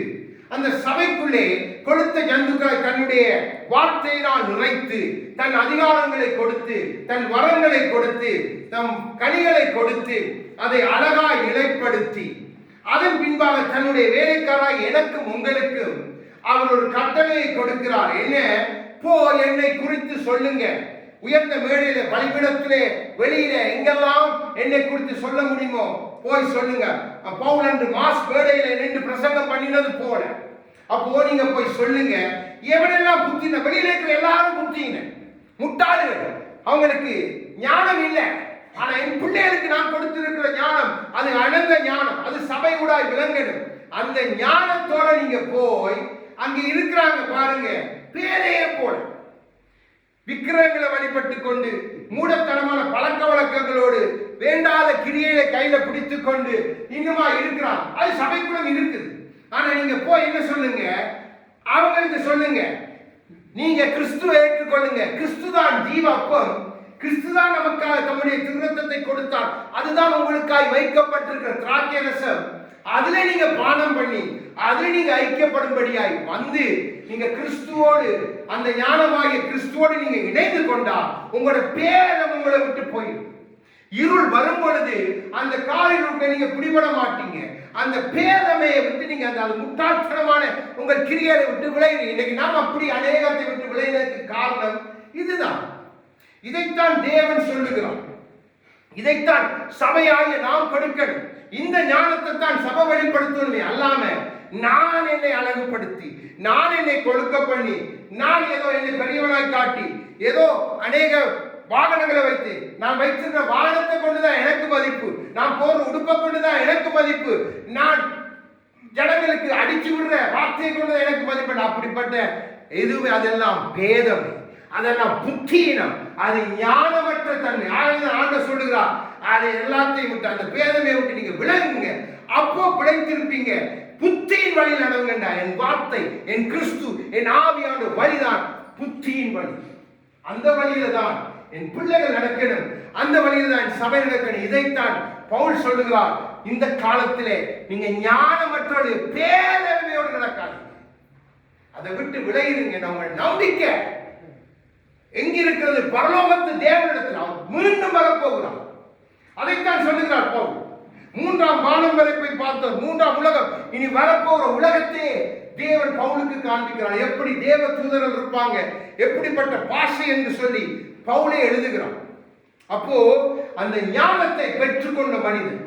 அந்த சபைக்குள்ளே கொடுத்த ஜந்துக்களை தன்னுடைய வார்த்தையினால் நிறைத்து தன் அதிகாரங்களை கொடுத்து தன் வரங்களை கொடுத்து தம் கனிகளை கொடுத்து அதை அழகாய் நிலைப்படுத்தி அதன் பின்பாக தன்னுடைய வேலைக்காராய் எனக்கும் உங்களுக்கும் அவர் ஒரு கட்டளையை கொடுக்கிறார். என்ன? போ, என்னை குறித்து சொல்லுங்க. உயர்ந்த மேடையில பலிபீடத்திலே வெளியில எங்கெல்லாம் என்னை குறித்து சொல்ல முடியுமோ போய் சொல்லுங்க. பவுல் அன்று மாஸ் மேடையில நின்று பிரசங்கம் பண்ணினது போல அப்போ நீங்க போய் சொல்லுங்க. எவனெல்லாம் புத்தின வெளியில இருக்கிற எல்லாரும் புத்தின முட்டாளுகள், அவங்களுக்கு ஞானம் இல்லை. ஆனா என் பிள்ளைகளுக்கு நான் கொடுத்திருக்கிற ஞானம் அது அனந்த ஞானம், அது சபை கூட விளங்கணும். அந்த ஞானத்தோட நீங்க போய் அங்க இருக்கிறாங்க பாருங்க, பேரையே போல விக்கிரகங்களை வழிபட்டு கொண்டு மூடத்தனமான பழக்க வழக்கங்களோடு வேண்டாத கிரியைகளை கையில பிடித்து கொண்டு இன்னுமா இருக்கிறான். அது சபைக்குள்ள இருக்குது. ஆனா நீங்க போய் என்ன சொல்லுங்க, அவங்களுக்கு சொல்லுங்க, நீங்க கிறிஸ்துவை ஏற்றுக்கொள்ளுங்க. கிறிஸ்துதான் ஜீவ அப்பம், கிறிஸ்துதான் நமக்காக தம்முடைய திருரத்தத்தை கொடுத்தார். அதுதான் உங்களுக்காய் வைக்கப்பட்டிருக்கிற திராட்சை ரசம். அதுல நீங்க பானம் பண்ணி அதுல நீங்க ஐக்கியப்படும்படியாய் வந்து நீங்க கிறிஸ்துவோடு அந்த ஞானமாகிய கிறிஸ்துவோடு நீங்க இணைந்து கொண்டா உங்களோட பேரம் உங்களை விட்டு போயிடும். இருள் வரும் பொழுது அந்த காரில் நீங்க பிடிபட மாட்டீங்க. அந்த பேதமையை விட்டு நீங்க அந்த முட்டாள்தனமான உங்கள் கிரியையை விட்டு விளையுங்க. இன்னைக்கு நாம் அப்படி அநேகத்தை விட்டு விளையினதுக்கு காரணம் இதுதான். இதைத்தான் தேவன் சொல்லுகிறான். இதைத்தான் சபையாகிய நாம் கொடுக்கணும். இந்த ஞானத்தை தான் சபை வெளிப்படுத்தணுமே அல்லாம நான் என்னை அழகுபடுத்தி நான் என்னை கொழுக்க பண்ணி நான் ஏதோ என்னை பெரியவனாய் காட்டி ஏதோ அநேக வாகனங்களை வைத்து நான் வைத்திருக்கிற வாகனத்தை கொண்டுதான் எனக்கு மதிப்பு, நான் போற உடுப்பை கொண்டுதான் எனக்கு மதிப்பு, நான் ஜனங்களுக்கு அடிச்சு விடுற வார்த்தையை கொண்டுதான் எனக்கு மதிப்பு. அப்படிப்பட்ட எதுவுமே அதெல்லாம் பேதம், அதெல்லாம் புத்தீனம், அது ஞானமற்ற தன்மை. ஆண்டவர் சொல்லுகிறார், அதை எல்லாத்தையும் விட்டு அந்த பேதமே விட்டு நீங்க விளங்குங்க, அப்போ பிழைத்திருப்பீங்க. புத்தியின் வழியில் நடவுங்கண்டா. என் வார்த்தை, என் கிறிஸ்து, என் ஆவியான வழிதான் புத்தியின் வழி. அந்த வழியில தான் என் பிள்ளைகள் நடக்கணும், அந்த வழியில தான் என் சபை நடக்கணும். இதைத்தான் பவுல் சொல்லுகிறார். இந்த காலத்திலே நீங்க ஞானமற்றோடு பேதமையோடு நடக்காதீங்க, அதை விட்டு விளையுங்க. நம்ம நம்பிக்கை எங்க இருக்கிறது? பரலோகத்து தேவனிடத்தில். அவர் மீண்டும் வரப்போகிறார். அதைத்தான் சொல்லுகிறார் பவுல். மூன்றாம் வானம் வரை போய் பார்த்தோம், மூன்றாம் உலகம், இனி வரப்போகிற உலகத்தையே தேவன் பவுலுக்கு காண்பிக்கிறார். எப்படி தேவ தூதர்கள் இருப்பாங்க, எப்படிப்பட்ட பாஷை என்று சொல்லி பவுலே எழுதுகிறார். அப்போ அந்த ஞானத்தை பெற்றுக்கொண்ட மனிதன்,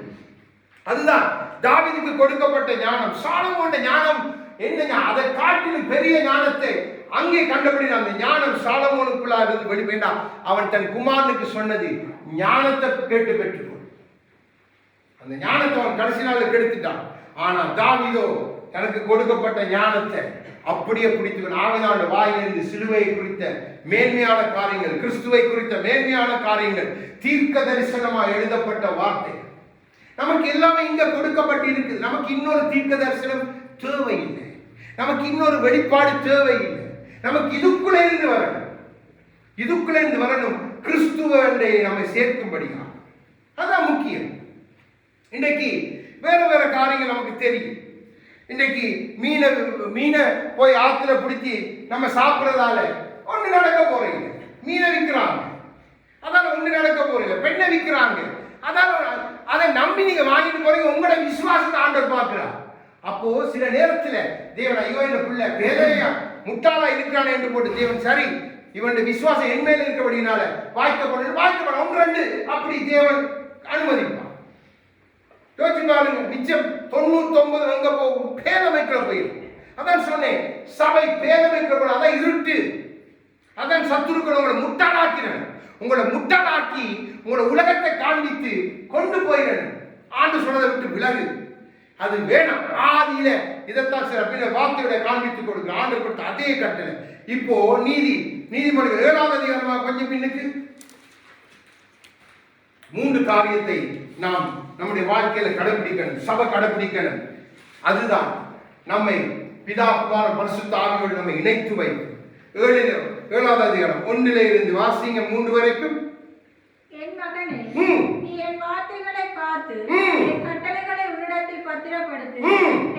அதுதான் தாவீதுக்கு கொடுக்கப்பட்ட ஞானம். சாலமோன் ஞானம் என்ன? அதை காட்டிலும் பெரிய ஞானத்தை அங்கே கண்டபடி அந்த ஞானம் சாலமோனுக்குள்ளா இருந்து வெளிவேண்டாம். அவன் தன் குமாரனுக்கு சொன்னது, ஞானத்தை கேட்டு பெற்றுக்கொள். அந்த ஞானத்தை அவன் கடைசி நாளில் கெடுத்துட்டான். ஆனா தாவீதோ தனக்கு கொடுக்கப்பட்ட ஞானத்தை அப்படியே பிடித்துக்கணும். ஆவியான வாயிலிருந்து சிலுவை குறித்த மேன்மையான காரியங்கள், கிறிஸ்துவை குறித்த மேன்மையான காரியங்கள், தீர்க்க தரிசனமா எழுதப்பட்ட வார்த்தை நமக்கு எல்லாமே இங்க கொடுக்கப்பட்டு இருக்குது. நமக்கு இன்னொரு தீர்க்க தரிசனம் தேவையில்லை, நமக்கு இன்னொரு வெளிப்பாடு தேவையில்லை. நமக்கு இதுக்குள்ளே இருந்து வரணும், இதுக்குள்ளே இருந்து வரணும். கிறிஸ்துவண்டை நம்மை சேர்க்கும்படியா, அதான் முக்கியம். இன்றைக்கு வேற வேற காரியங்கள் நமக்கு தெரியும். இன்றைக்கு மீனை போய் ஆத்துல பிடிச்சி நம்ம சாப்பிட்றதால ஒண்ணு நடக்க போறீங்க. மீனை விற்கிறாங்க, அதால ஒண்ணு நடக்க போறீங்க. பெண்ணை விற்கிறாங்க, அதால அதை நம்பி நீங்க வாங்கிட்டு போறீங்க. உங்களோட விசுவாசத்தை ஆண்டவர் பார்க்கிறார். அப்போ சில நேரத்துல தேவன், ஐயோ இந்த பிள்ளை பேரையா முட்டாளா இருக்கிறானே என்று போட்டு தேவன், சரி இவனுடைய விசுவாசம் என் மேல இருக்கபடினால வாய்க்கப்பட ஒன்று ரெண்டு அப்படி தேவன் அனுமதிப்பான். யோசிச்சு பாருங்க, மிச்சம் 99 எங்க போகும்? பேதமைக்குள்ள போயிடும். அதான் சொன்னேன், சபை பேதமைக்குள்ள, அதான் இருட்டு, அதான் சத்துருக்கள் உங்களை முட்டாளாக்கினேன். உங்களை முட்டாளாக்கி உங்களை உலகத்தை காண்பித்து கொண்டு போயிடணும். ஆண்டு சொன்னதை விட்டு விலகு, அது வேணாம். ஆதியில இதைத்தான் சில பேர் வார்த்தையோட காண்பித்து கொடுக்குற ஆண்டு கொடுத்த அதே கட்டளை. இப்போ நீதிமொழிகள் 7ஆம் அதிகாரமாக கொஞ்சம் பின்னுக்கு 3 காரியத்தை நாம் நம்முடைய வாழ்க்கையில கடைபிடிக்கணும், சபை கடைபிடிக்கணும். அதுதான் நம்மை பிதா குமாரன் பரிசுத்த ஆவியோடு நம்மை இணைத்து வைக்கும். 7ஆவது அதிகாரம் 1 இருந்து வாசிங்க 3 வரைக்கும். என் மகனே, நீ என் வார்த்தைகளை காத்து என் கட்டளைகளை உன்னிடத்தில் பத்திரப்படுத்து.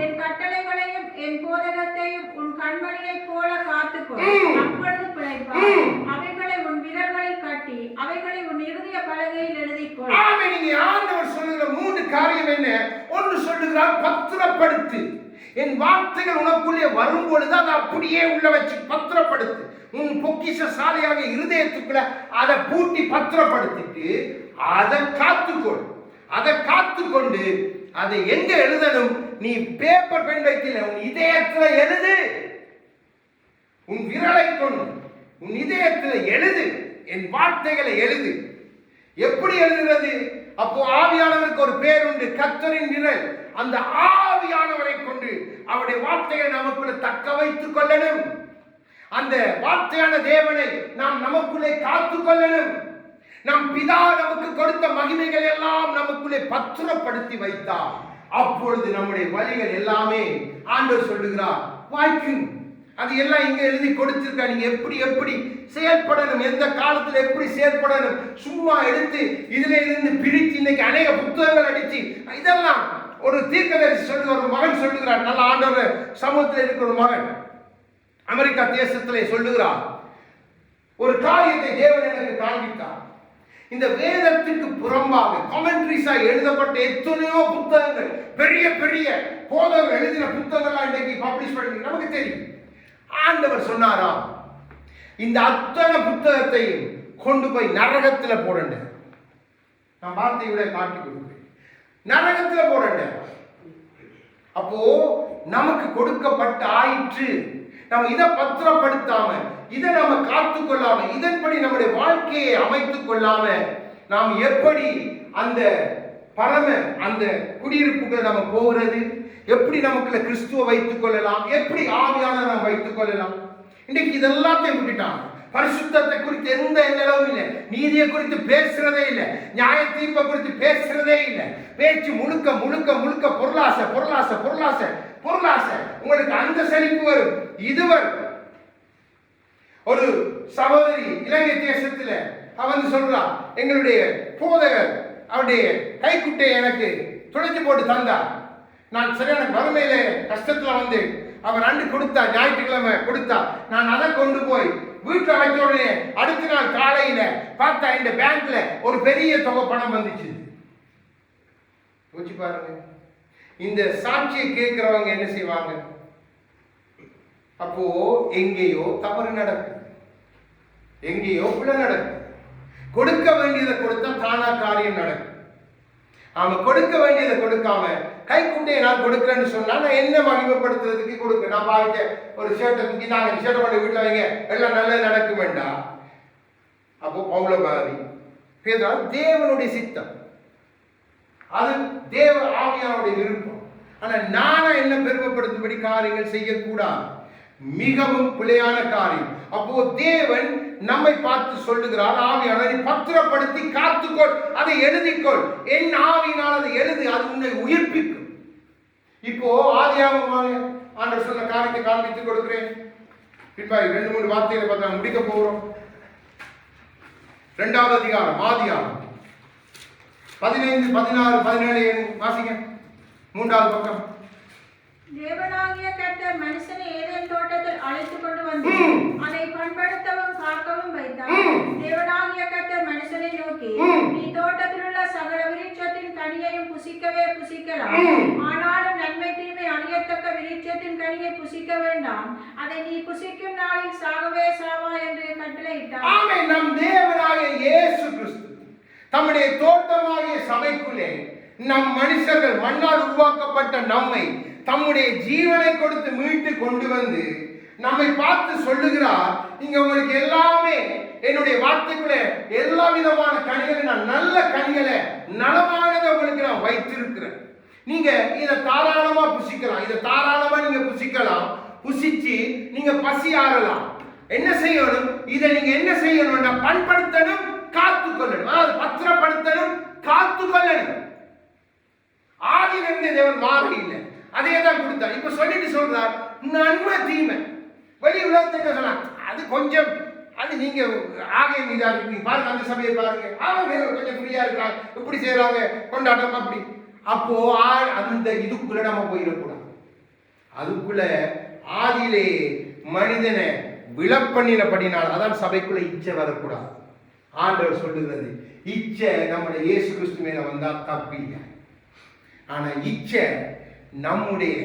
என் கட்டளைகளையும் என் போதகத்தையும் உன் கண்மணியைப் போல காத்துக்கொள், அப்பொழுது பிழைப்பாய். அவைகளை உன் விரல்களில் கட்டி அவைகளை உன் இருதய பலகையில் எழுதிக்கொள். ஆமென். நீங்க ஆண்டவர் சொல்லுகிற 3 காரியம் என்ன? ஒன்று சொல்லுகிறார், பத்திரப்படுத்து. என் வார்த்தைகள் உனக்குள்ளே வரும் பொழுது அதை அப்படியே உள்ள வச்சு பத்திரப்படுத்து. உன் பொக்கிஷ சாலையாக இருதயத்துக்குள்ள அதை பூட்டி பத்திரப்படுத்திட்டு அதை காத்துக்கொள். அதை காத்துக்கொண்டு அதை எங்க எழுதணும்? நீ பேப்பர் பென் வைக்கல, உன் இதயத்துல எழுது. உன் விரலை கொண்டு உன் இதயத்துல எழுது, என் வார்த்தைகளை எழுது. எப்படி எழுதுறது? அப்போ ஆவியானவருக்கு ஒரு பேர் உண்டு, கர்த்தரின் விரல். அந்த ஆவியானவரை கொண்டு அவருடைய வார்த்தைகளை நமக்குள்ள தக்க வைத்துக் கொள்ளணும். அந்த வார்த்தையான தேவனை நாம் நமக்குள்ளே காத்துக் கொள்ளணும். நம் பிதா நமக்கு கொடுத்த மகிமைகள் எல்லாம் நமக்குள்ளே பத்திரப்படுத்தி வைத்தார். அப்பொழுது நம்முடைய வழிகள் எல்லாமே ஆண்டவர் சொல்லுகிறார் வாய்க்கும். அது எல்லாம் இங்க எழுதி கொடுத்திருக்க. நீங்க எப்படி செயல்படணும், எந்த காலத்துல எப்படி செயல்படணும். சும்மா எடுத்து இதுல இருந்து பிரித்து இன்னைக்கு அநேக புத்தகங்கள் அடிச்சு இதெல்லாம் ஒரு தீர்க்கதரிசி சொல்லு, ஒரு மகன் சொல்லுகிறார், நல்ல ஆண்டவர் சமூகத்தில் இருக்கிற ஒரு மகன் அமெரிக்கா தேசத்திலே சொல்லுகிறார், ஒரு காரியத்தை தேவன் எனக்கு காண்பித்தார். இந்த வேதத்துக்கு புறம்பாக கமெண்ட்ரிஸா எழுதப்பட்ட எத்தனையோ புத்தகங்கள், பெரிய பெரிய போதகர்கள் எழுதின புத்தகங்கள்லாம் இன்றைக்கு பப்ளிஷ் பண்ணி நமக்கு தெரியும். ஆண்டவர் சொன்னாரா, இந்த அத்தனை புத்தகத்தையும் கொண்டு போய் நரகத்துல போடண்ட. நான் வார்த்தையோட காட்டி கொடுக்கிறேன், நரகத்துல போடண்ட. அப்போ நமக்கு கொடுக்கப்பட்ட ஆயிற்று. நம்ம இதை பத்திரப்படுத்தாம, இதை நம்ம காத்துக் கொள்ளாம, இதன்படி நம்முடைய வாழ்க்கையை அமைத்துக் கொள்ளாம நாம் எப்படி அந்த பரம அந்த குடியிருப்புகளை நம்ம போகிறது? எப்படி நமக்குள்ள கிறிஸ்துவ வைத்துக் கொள்ளலாம்? எப்படி ஆவியான நாம் வைத்துக் கொள்ளலாம்? இன்னைக்கு இதெல்லாத்தையும் விட்டுட்டாங்க. பரிசுத்தத்தை குறித்து எந்த எண்ணமும் இல்லை, நீதியை குறித்து பேசுறதே இல்லை, நியாய தீர்ப்பை குறித்து பேசுறதே இல்லை. பேச்சு முழுக்க முழுக்க முழுக்க பொருளாசை பொருளாசை பொருளாசை பொருளாசை. உங்களுக்கு அந்த செழிப்பு வரும், இது வரும். ஒரு சகோதரி இலங்கை தேசத்துல அவன் சொல்றா, எங்களுடைய போதகர் அவருடைய கைக்குட்டையை எனக்கு துடைச்சு போட்டு தந்தார். நான் சரியான வறுமையில கஷ்டத்துல வந்து அவர் அண்டு கொடுத்தா, ஞாயிற்றுக்கிழமை கொடுத்தா. நான் அதை கொண்டு போய் வீட்டில் வைத்த உடனே அடுத்த நாள் காலையில பார்த்தா இந்த பேங்க்ல ஒரு பெரிய தொகை பணம் வந்துச்சு. யோசிச்சு பாருங்க. இந்த சாட்சியை கேட்கிறவங்க என்ன செய்வாங்க? அப்போ எங்கேயோ தவறு நடக்கும், எங்கேயோ பிழை நடக்கும். கொடுக்க வேண்டியதை கொடுத்தா தானா காரியம் நடக்கும். அவன் கொடுக்க வேண்டியதை கொடுக்காம கைக்குட்டையை நான் கொடுக்கிறேன்னு சொன்னா நான் என்ன மகிமைப்படுத்துறதுக்கு கொடுக்க? நான் பாவிக்க ஒரு ஷர்ட்டை தூக்கி நாங்கள் ஷர்ட்டை பண்ணி வீட்டில் வைங்க, எல்லாம் நல்லது நடக்கும் வேண்டாம். அப்போ பௌலபாதி பேதுரு தேவனுடைய சித்தம், அது தேவ ஆவியானுடைய விருப்பம். ஆனா நானா என்ன பெருமைப்படுத்தும்படி காரியங்கள் செய்யக்கூடாது, மிகவும் பிழையான காரியம். அப்போ தேவன் நம்மை பார்த்து சொல்லுகிறார், ஆவியானவரை பத்திரப்படுத்தி காத்துக்கொள், அதை எழுதிக்கொள், என் ஆவியினால் அதை எழுது, அது உன்னை உயிர்ப்பிக்கும். இப்போ ஆதியாகமமாக ஆண்டவர் சொன்ன காரியத்தை காண்பித்துக் கொடுக்கிறேன். பின்பாய் 2-3 வார்த்தைகளை பார்த்து முடிக்க போகிறோம். 2வது அதிகாரம் ஆதியாகமம் 15, 16, 17 வாசிங்க. 3வது பக்கம். தேவனாகிய கர்த்தர் மனுஷனை ஏதேன் தோட்டத்தில் அழைத்துக் கொண்டு வந்து அதை பண்படுத்தவும் காக்கவும் வைத்தார். தேவனாகிய கர்த்தர் மனுஷனை நோக்கி, நீ தோட்டத்தில் உள்ள சகல விருட்சத்தின் கனியையும் புசிக்கவே புசிக்கலாம், ஆனாலும் நன்மை தீமை அறியத்தக்க விருட்சத்தின் கனியை புசிக்க வேண்டாம், அதை நீ புசிக்கும் நாளில் சாகவே சாவா என்று கட்டளையிட்டார். ஆமென். நம் தேவனாகிய இயேசு கிறிஸ்து தம்முடைய தோட்டமாகிய சபைக்குள்ளே நம் மனுஷர்கள் மண்ணால் உருவாக்கப்பட்ட நம்மை தம்முடைய ஜீவனை கொடுத்து மீட்டு கொண்டு வந்து நம்மை பார்த்து சொல்லுகிறார், நீங்க உங்களுக்கு எல்லாமே என்னுடைய வார்த்தைக்குள்ள எல்லா விதமான கனிகளை, நான் நல்ல கனிகளை, நலமானதை உங்களுக்கு நான் வைத்திருக்கிறேன். நீங்க இதை தாராளமா புசிக்கலாம், இதை தாராளமா நீங்க புசிக்கலாம். புசிச்சு நீங்க பசி ஆறலாம். என்ன செய்யணும்? இதை நீங்க என்ன செய்யணும்னா பண்படுத்தணும், காத்துக்கொள்ளணும், அதாவது பத்திரப்படுத்தணும், காத்துக்கொள்ளணும். ஆதியிலிருந்து தேவன் மாற இல்லை, அதே தான் கொடுத்தார். இப்ப சொல்லிட்டு சொல்றார், நன்மை தீமை. வெளி உலகத்துக்கு சொன்னார், அது கொஞ்சம், அது நீங்க ஆகிய மீதா இருக்கு பாருங்க, அந்த சபையை பாருங்க, அவங்க கொஞ்சம் ஃப்ரீயா இருக்காங்க, இப்படி செய்யறாங்க, கொண்டாட்டம் அப்படி. அப்போ அந்த இதுக்குள்ள நம்ம போயிடக்கூடாது. அதுக்குள்ள ஆதியிலே மனிதனை விளப்பண்ணினபடினால் அதான் சபைக்குள்ள இச்சை வரக்கூடாது. ஆண்டவர் சொல்லுகிறது, இச்சை நம்முடைய இயேசு கிறிஸ்து மேல வந்தா தப்பில்லை. ஆனா இச்சை நம்முடைய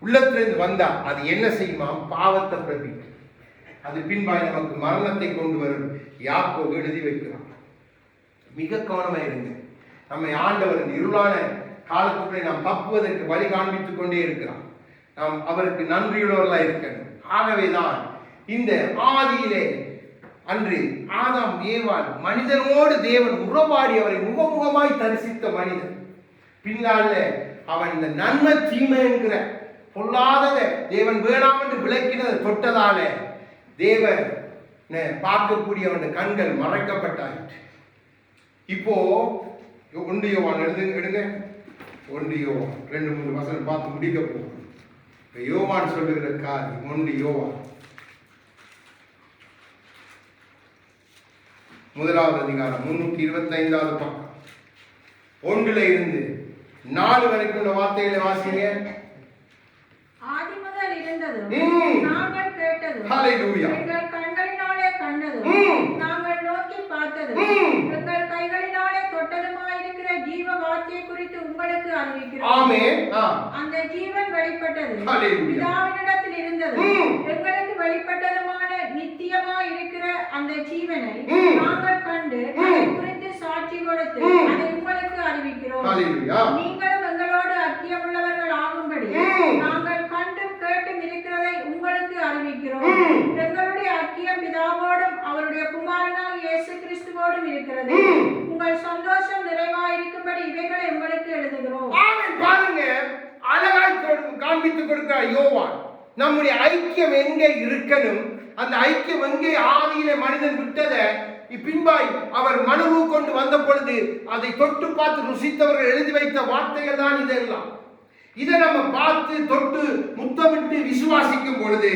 உள்ளத்திலிருந்து வந்தா அது என்ன செய்யுமா? பாவத்தை பிரதிக்கும். அது பின்பாய் நமக்கு மரணத்தை கொண்டு வரும். யாக்கோபு எழுதி வைக்கிறான். மிக கவனமா இருங்க. நம்மை ஆண்டவர் இருளான காலத்துக்குள்ளே நாம் தப்புவதற்கு வழி காண்பித்துக் கொண்டே இருக்கிறான். நாம் அவருக்கு நன்றியுள்ளவர்களா இருக்கணும். ஆகவேதான் இந்த ஆதியிலே அன்று ஆதாம் ஏவாள் மனிதனோடு தேவன் உறவாடி அவரை முகமுகமாய் தரிசித்த மனிதன் பின்னால அவன் இந்த நன்மை தீமை என்கிற பொல்லாதத தேவன் வேணாம் என்று விளக்கினதை தொட்டதால தேவன் பார்க்கக்கூடிய கண்கள் மறைக்கப்பட்டாயிற்று. இப்போ 1 யோவான் எடுங்க. 1 யோவான் 2-3 வசனம் பார்த்து முடிக்க போகும். யோவான் சொல்லுகிற காரியம் 1 யோவான் 1வது அதிகாரம் 325வது பக்கம் 1 இருந்து 4 வரைக்கும் உள்ள வார்த்தைகளை வாசிங்க. ஆதி முதல் இருந்ததும் நாங்கள் கேட்டதும் எங்கள் கண்களினாலே கண்டதும் நாங்கள் நோக்கி பார்த்ததும் எங்கள் கைகளினாலே தொட்டதுமாயிருக்கிற ஜீவ வார்த்தையை குறித்து உங்களுக்கு அறிவிக்கிறோம். ஆமென். அந்த ஜீவன் வெளிப்பட்டது, பிதாவினிடத்தில் இருந்தது, எங்களுக்கு வெளிப்பட்டதுமான நித்தியமாய் இருக்கிற அந்த ஜீவனை நாங்கள் கண்டு அதை குறித்து சாட்சி கொடுத்து அதை உங்களுக்கு அறிவிக்கிறோம். நீங்களும் எங்களோடு ஐக்கியமுள்ளவர்கள் ஆகும்படி நாங்கள் கண்டும் கேட்டும் இருக்கிறதை உங்களுக்கு அறிவிக்கிறோம். எங்களுடைய ஐக்கியம் பிதாவோடும் அவருடைய குமாரனாக இயேசு கிறிஸ்துவோடும் இருக்கிறது. உங்கள் சந்தோஷம் நிறைவாயிருக்கும்படி இவைகளை உங்களுக்கு எழுதுகிறோம். பாருங்க, அழகாய் காண்பித்துக் கொடுக்கிறார் யோவான். நம்முடைய ஐக்கியம் எங்கே இருக்கணும், அந்த ஐக்கியம் எங்கே ஆதியிலே மனிதன் விட்டதை பின்பாய் அவர் மனுவு கொண்டு வந்த பொழுது அதை தொட்டு பார்த்து ருசித்தவர்கள் எழுதி வைத்த வார்த்தைகள் தான் இதெல்லாம். இதை நம்ம பார்த்து தொட்டு முத்தமிட்டு விசுவாசிக்கும் பொழுது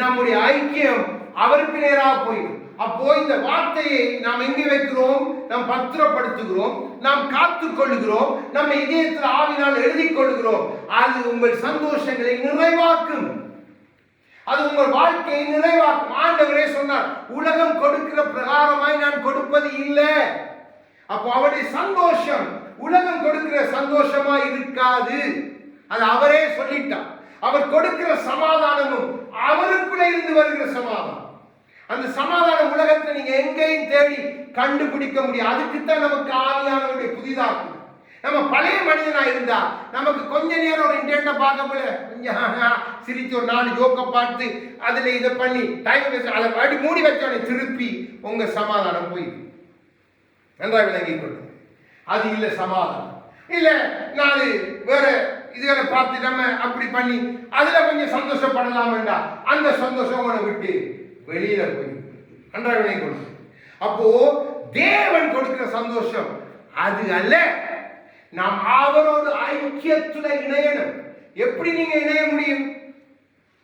நம்முடைய ஐக்கியம் அவருக்கு நேராக போயிடும். அப்போ இந்த வார்த்தையை நாம் எங்கே வைக்கிறோம்? நாம் பத்திரப்படுத்துகிறோம், நாம் காத்துக் கொள்ளுகிறோம், நம்ம இதயத்தில் ஆவினால் எழுதி கொள்ளுகிறோம். அது உங்கள் சந்தோஷங்களை நிறைவாக்கும், அது உங்கள் வாழ்க்கையை நிறைவாக்கும். ஆண்டவரே சொன்னார், உலகம் கொடுக்கிற பிரகாரமாய் நான் கொடுப்பது இல்லை. அப்போ அவருடைய சந்தோஷம் உலகம் கொடுக்கிற சந்தோஷமா இருக்காது. அது அவரே சொல்லிட்டார். அவர் கொடுக்கிற சமாதானமும் அவருக்குள்ளே இருந்து வருகிற சமாதானம். அந்த சமாதானம் உலகத்தை நீங்க எங்கேயும் தேடி கண்டுபிடிக்க முடியும். அதுக்குத்தான் நமக்கு ஆவியானவருடைய புதிதாக்கும். நம்ம பழைய மனிதனா இருந்தா நமக்கு கொஞ்ச நேரம் ஒரு இன்டர்நெட்டை பார்க்க போல கொஞ்சம் சிரிச்சு ஒரு 4 ஜோக்க பார்த்து அதுல இதை பண்ணி டைம் அதை அடி மூடி வச்சோடனே திருப்பி உங்க சமாதானம் போயிடும். நன்றாக விளங்கிக் கொள்ளுங்க. அது இல்லை சமாதானம். இல்லை 4 வேற இதுகளை பார்த்து நம்ம அப்படி பண்ணி அதுல கொஞ்சம் சந்தோஷப்படலாம் வேண்டாம், அந்த சந்தோஷம் உங்களை விட்டு வெளியில போய். நன்றாக விளங்கிக் கொள்ளுங்க. அப்போ தேவன் கொடுக்கிற சந்தோஷம் அது அல்ல. நாம் அவரோடு ஐக்கியத்துல இணையணும். எப்படி நீங்க இணைய முடியும்?